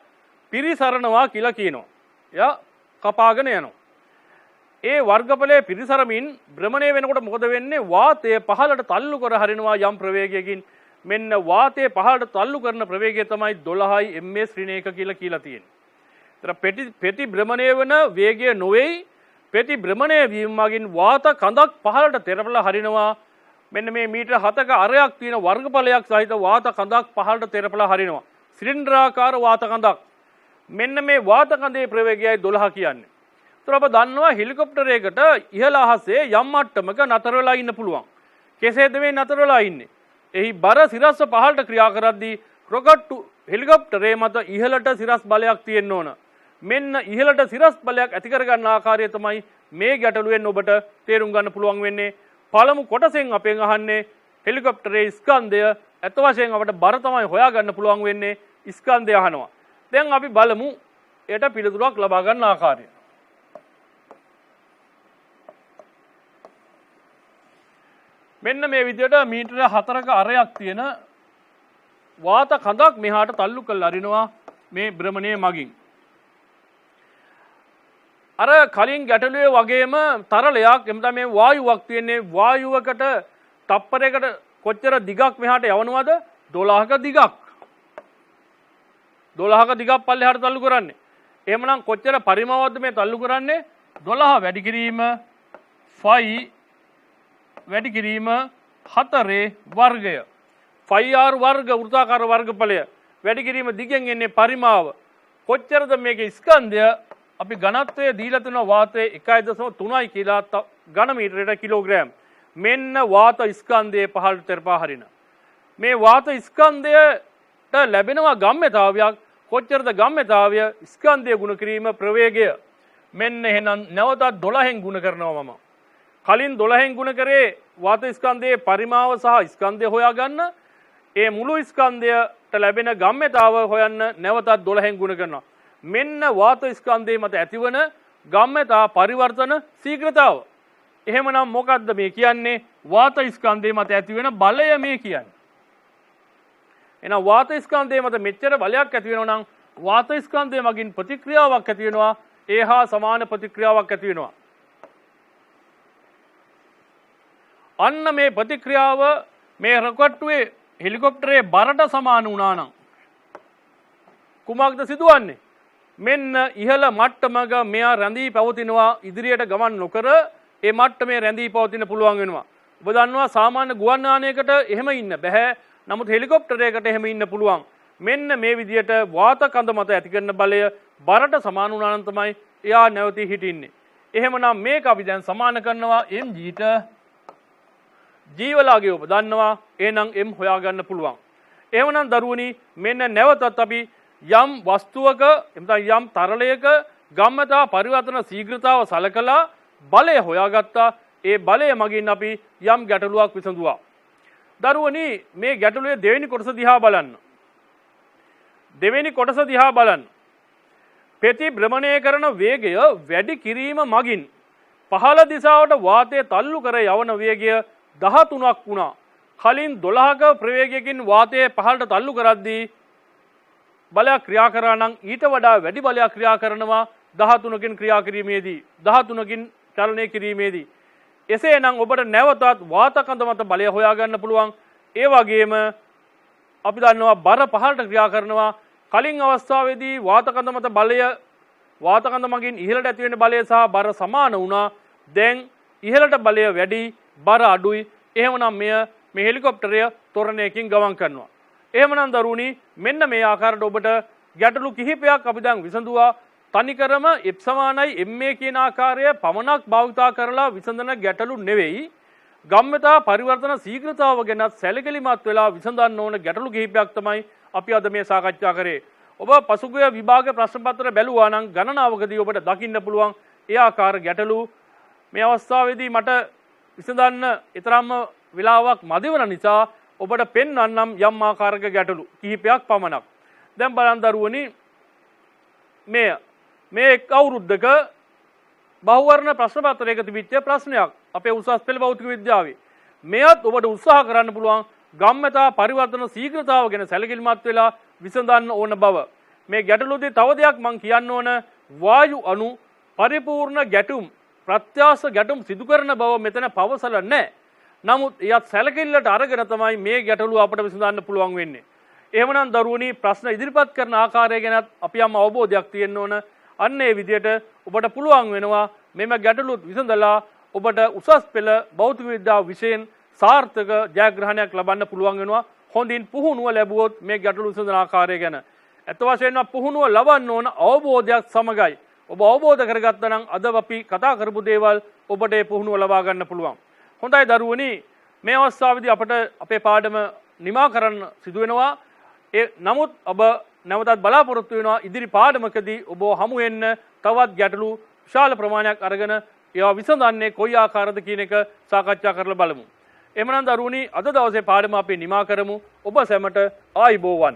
පිරිසරනවා කියලා කියනවා. එයා කපාගෙන යනවා. ඒ වර්ගඵලයේ පිරිසරමින් භ්‍රමණය වෙනකොට මොකද වෙන්නේ? වාතය පහළට තල්ලු කර හරිනවා යම් ප්‍රවේගයකින්. මෙන්න වාතය පහළට තල්ලු කරන ප්‍රවේගය තමයි 12 ms ඍණ 1 කියලා තියෙන්නේ. ඒතර පෙති භ්‍රමණය වෙන වේගය නොවේයි. පෙති භ්‍රමණය වීම මගින් වාත කඳක් පහළට තෙරපලා හරිනවා. මෙන්න මේ මීටර 7ක අරයක් තියෙන වර්ගඵලයක් සහිත වාත කඳක් පහළට තෙරපලා හරිනවා. සිලින්ඩරාකාර වාත කඳක්. මෙන්න මේ වාත කඳේ ප්‍රවේගයයි 12 කියන්නේ. ඒතර අප දන්නවා හෙලිකොප්ටරයකට ඉහළ අහසේ යම් මට්ටමක නතර වෙලා ඉන්න පුළුවන්. කෙසේද මේ නතර වෙලා ඉන්නේ? එහි බර සිරස්ව පහළට ක්‍රියා කරද්දී රොකට් හෙලිකොප්ටරේ මත ඉහළට සිරස් බලයක් තියෙන්න ඕන. මෙන්න ඉහළට සිරස් බලයක් ඇති කරගන්න ආකාරය තමයි මේ ගැටලුවෙන් ඔබට තේරුම් ගන්න පුළුවන් වෙන්නේ. පළමු කොටසෙන් අපෙන් අහන්නේ හෙලිකොප්ටරේ ස්කන්ධය ඇත්ත වශයෙන් අපට බර තමයි හොයාගන්න පුළුවන් වෙන්නේ. ස්කන්ධය අහනවා. දැන් අපි බලමු ඒට පිළිතුරක් ලබා ගන්න ආකාරය. මෙන්න මේ විදිහට මීටර 4ක අරයක් තියෙන වාත කඳක් මෙහාට තල්ලු කරලා අරිනවා මේ භ්‍රමණයේ මගින්. අර කලින් ගැටලුවේ වගේම තරලයක් එම්ද මේ වායුවක් තියෙන්නේ. වායුවකට තප්පරයකට කොච්චර දිගක් මෙහාට යවනවද? 12ක දිගක්. 12ක දිගක් පල්ලෙහාට තල්ලු කරන්නේ. එහෙමනම් කොච්චර පරිමාවක්ද මේ තල්ලු කරන්නේ? 12 වැඩි කිරීම 5 වැඩි කිරීම 4 වර්ගය 5r වර්ග වෘත්තාකාර වර්ගඵලය වැඩි කිරීම දිගෙන් එන්නේ පරිමාව. කොච්චරද මේකේ ස්කන්ධය? අපි ඝනත්වය දීලා තියෙන වාතයේ 1.3යි කියලා ඝන මීටරයට කිලෝග්‍රෑම්. මෙන්න වාත ස්කන්ධයේ පහළට තෙරපා හරින. මේ වාත ස්කන්ධයට ලැබෙනවා ගම්‍යතාවයක්. කොච්චරද ගම්‍යතාවය? ස්කන්ධය ගුණ කිරීම ප්‍රවේගය. මෙන්න එහෙනම් නැවතත් 12න් ගුණ කරනවා මම. කලින් 12න් ගුණ කරේ වාත ස්කන්ධයේ පරිමාව සහ ස්කන්ධය හොයාගන්න. ඒ මුළු ස්කන්ධයට ලැබෙන ගම්‍යතාව හොයන්න නැවතත් 12න් ගුණ කරනවා. මෙන්න වාත ස්කන්ධයේ මත ඇතිවන ගම්‍යතා පරිවර්තන ශීඝ්‍රතාව. එහෙමනම් මොකද්ද මේ කියන්නේ? වාත ස්කන්ධයේ මත ඇතිවෙන බලය මේ කියන්නේ. එහෙනම් වාත ස්කන්ධයේ මත මෙච්චර බලයක් ඇති වෙනවා නම් වාත ස්කන්ධය මගින් ප්‍රතික්‍රියාවක් ඇති වෙනවා. ඒ හා සමාන ප්‍රතික්‍රියාවක් ඇති වෙනවා. අන්න මේ ප්‍රතික්‍රියාව මේ රොකට්ටුවේ හෙලිකොප්ටරේ බරට සමාන වුණා නම් කුමක්ද සිදුවන්නේ? මෙන්න ඉහළ මට්ටමක මෙයා රැඳී පවතිනවා. ඉදිරියට ගමන් නොකර ඒ මට්ටමේ රැඳී පවතින පුළුවන් වෙනවා. ඔබ දන්නවා සාමාන්‍ය ගුවන් යානයකට එහෙම ඉන්න බෑ. නමුත් හෙලිකොප්ටරයකට එහෙම ඉන්න පුළුවන්. මෙන්න මේ විදිහට වාත කඳ මත ඇති කරන බලය බරට සමාන වුණා නම් තමයි එයා නැවතී හිටින්නේ. එහෙමනම් මේක අපි දැන් සමාන කරනවා mgට ජීවලාගේ ඔබ දන්නවා. එහෙනම් m හොයාගන්න පුළුවන්. එහෙමනම් දරුවනි මෙන්න නැවතත් අපි යම් වස්තුවක යම් තරලයක ගම්‍යතා පරිවර්තන ශීඝ්‍රතාව සලකලා බලය හොයාගත්තා. ඒ බලය මගින් අපි යම් ගැටලුවක් විසඳුවා. දරුවනි මේ ගැටලුවේ දෙවෙනි කොටස දිහා බලන්න. දෙවෙනි කොටස දිහා බලන්න. පෙති භ්‍රමණය කරන වේගය වැඩි කිරීම මගින් පහළ දිශාවට වාතය තල්ලු කර යවන වේගය 13ක් වුණා. කලින් 12ක ප්‍රවේගයකින් වාතය පහළට තල්ලු කරද්දී බලයක් ක්‍රියා කරා නම් ඊට වඩා වැඩි බලයක් ක්‍රියා කරනවා 13කින් ක්‍රියා කිරීමේදී 13කින් චලනය කිරීමේදී. එසේනම් ඔබට නැවතත් වාත කඳ මත බලය හොයාගන්න පුළුවන්. ඒ වගේම අපි දන්නවා බර පහළට ක්‍රියා කරනවා. කලින් අවස්ථාවේදී වාත කඳ මත බලය වාත කඳ මගින් ඉහළට ඇති වෙන බලය සහ බර සමාන වුණා. දැන් ඉහළට බලය වැඩි බර අඩුයි. එහෙමනම් මේ හෙලිකොප්ටරය තොරණයකින් ගමන් කරනවා. එහෙමනම් දරුවනි මෙන්න මේ ආකාරයට ඔබට ගැටලු කිහිපයක් අපි දැන් විසඳුවා. තනිකරම F සමානයි ma කියන ආකාරය පමණක් භාවිතා කරලා විසඳන ගැටලු නෙවෙයි. ගම්මතා පරිවර්තන ශීඝ්‍රතාව ගැන සැලකිලිමත් වෙලා විසඳන්න ඕන ගැටලු කිහිපයක් තමයි අපි අද මේ සාකච්ඡා කරේ. ඔබ පසුගිය විභාග ප්‍රශ්න පත්‍ර බැලුවා නම් ගණනාවකදී ඔබට දකින්න පුළුවන් ඒ ආකාර ගැටලු. මේ අවස්ථාවේදී මට විසඳන්න ඊතරම්ම වෙලාවක් මදි වෙන නිසා ඔබට පෙන්වන්නම් යම් ආකාරයක ගැටලු කිහිපයක් පමණක්. දැන් බලන්න දරුවනි මේ එක් අවුරුද්දක බහුවර්ණ ප්‍රශ්න පත්‍රයක තිබිච්ච ප්‍රශ්නයක් අපේ උසස් පෙළ භෞතික විද්‍යාවේ. මෙයත් ඔබට උත්සාහ කරන්න පුළුවන් ගම්මතා පරිවර්තන ශීඝ්‍රතාව ගැන සැලකිලිමත් වෙලා විසඳන්න ඕන බව. මේ ගැටලුවේදී තව දෙයක් මම කියන්න ඕන වායු අණු පරිපූර්ණ ගැටුම් ප්‍රත්‍යාස ගැටුම් සිදු කරන බව මෙතන පවසලා නැහැ. නමුත් එයත් සැලකිල්ලට අරගෙන තමයි මේ ගැටලුව අපිට විසඳන්න පුළුවන් වෙන්නේ. එහෙමනම් දරුවනි ප්‍රශ්න ඉදිරිපත් කරන ආකාරය ගැන අපි යම් අවබෝධයක් තියෙන්න ඕන. අන්න ඒ විදිහට ඔබට පුළුවන් වෙනවා මෙම ගැටලුත් විසඳලා ඔබට උසස් පෙළ භෞතික විද්‍යාව විෂයෙන් සාර්ථක ජයග්‍රහණයක් ලබන්න පුළුවන් වෙනවා. හොඳින් පුහුණුව ලැබුවොත් මේ ගැටලු විසඳන ආකාරය ගැන. අත් වශයෙන්ම පුහුණුව ලබන්න ඕන අවබෝධයක් සමගයි. ඔබ අවබෝධ කරගත්තා නම් අද අපි කතා කරපු දේවල් ඔබට ඒ පුහුණුව ලබා ගන්න පුළුවන්. හොඳයි දරුවනි මේ අවස්ථාවේදී අපට අපේ පාඩම නිමා කරන්න සිදු වෙනවා. නමුත් ඔබ නැවතත් බලාපොරොත්තු වෙනවා ඉදිරි පාඩමකදී ඔබ හමු වෙන්න තවත් ගැටලු විශාල ප්‍රමාණයක් අරගෙන ඒවා විසඳන්නේ කොයි ආකාරද කියන එක සාකච්ඡා කරලා බලමු. එමනම් දරුවනි අද දවසේ පාඩම අපි නිමා කරමු. ඔබ සැමට ආයුබෝවන්.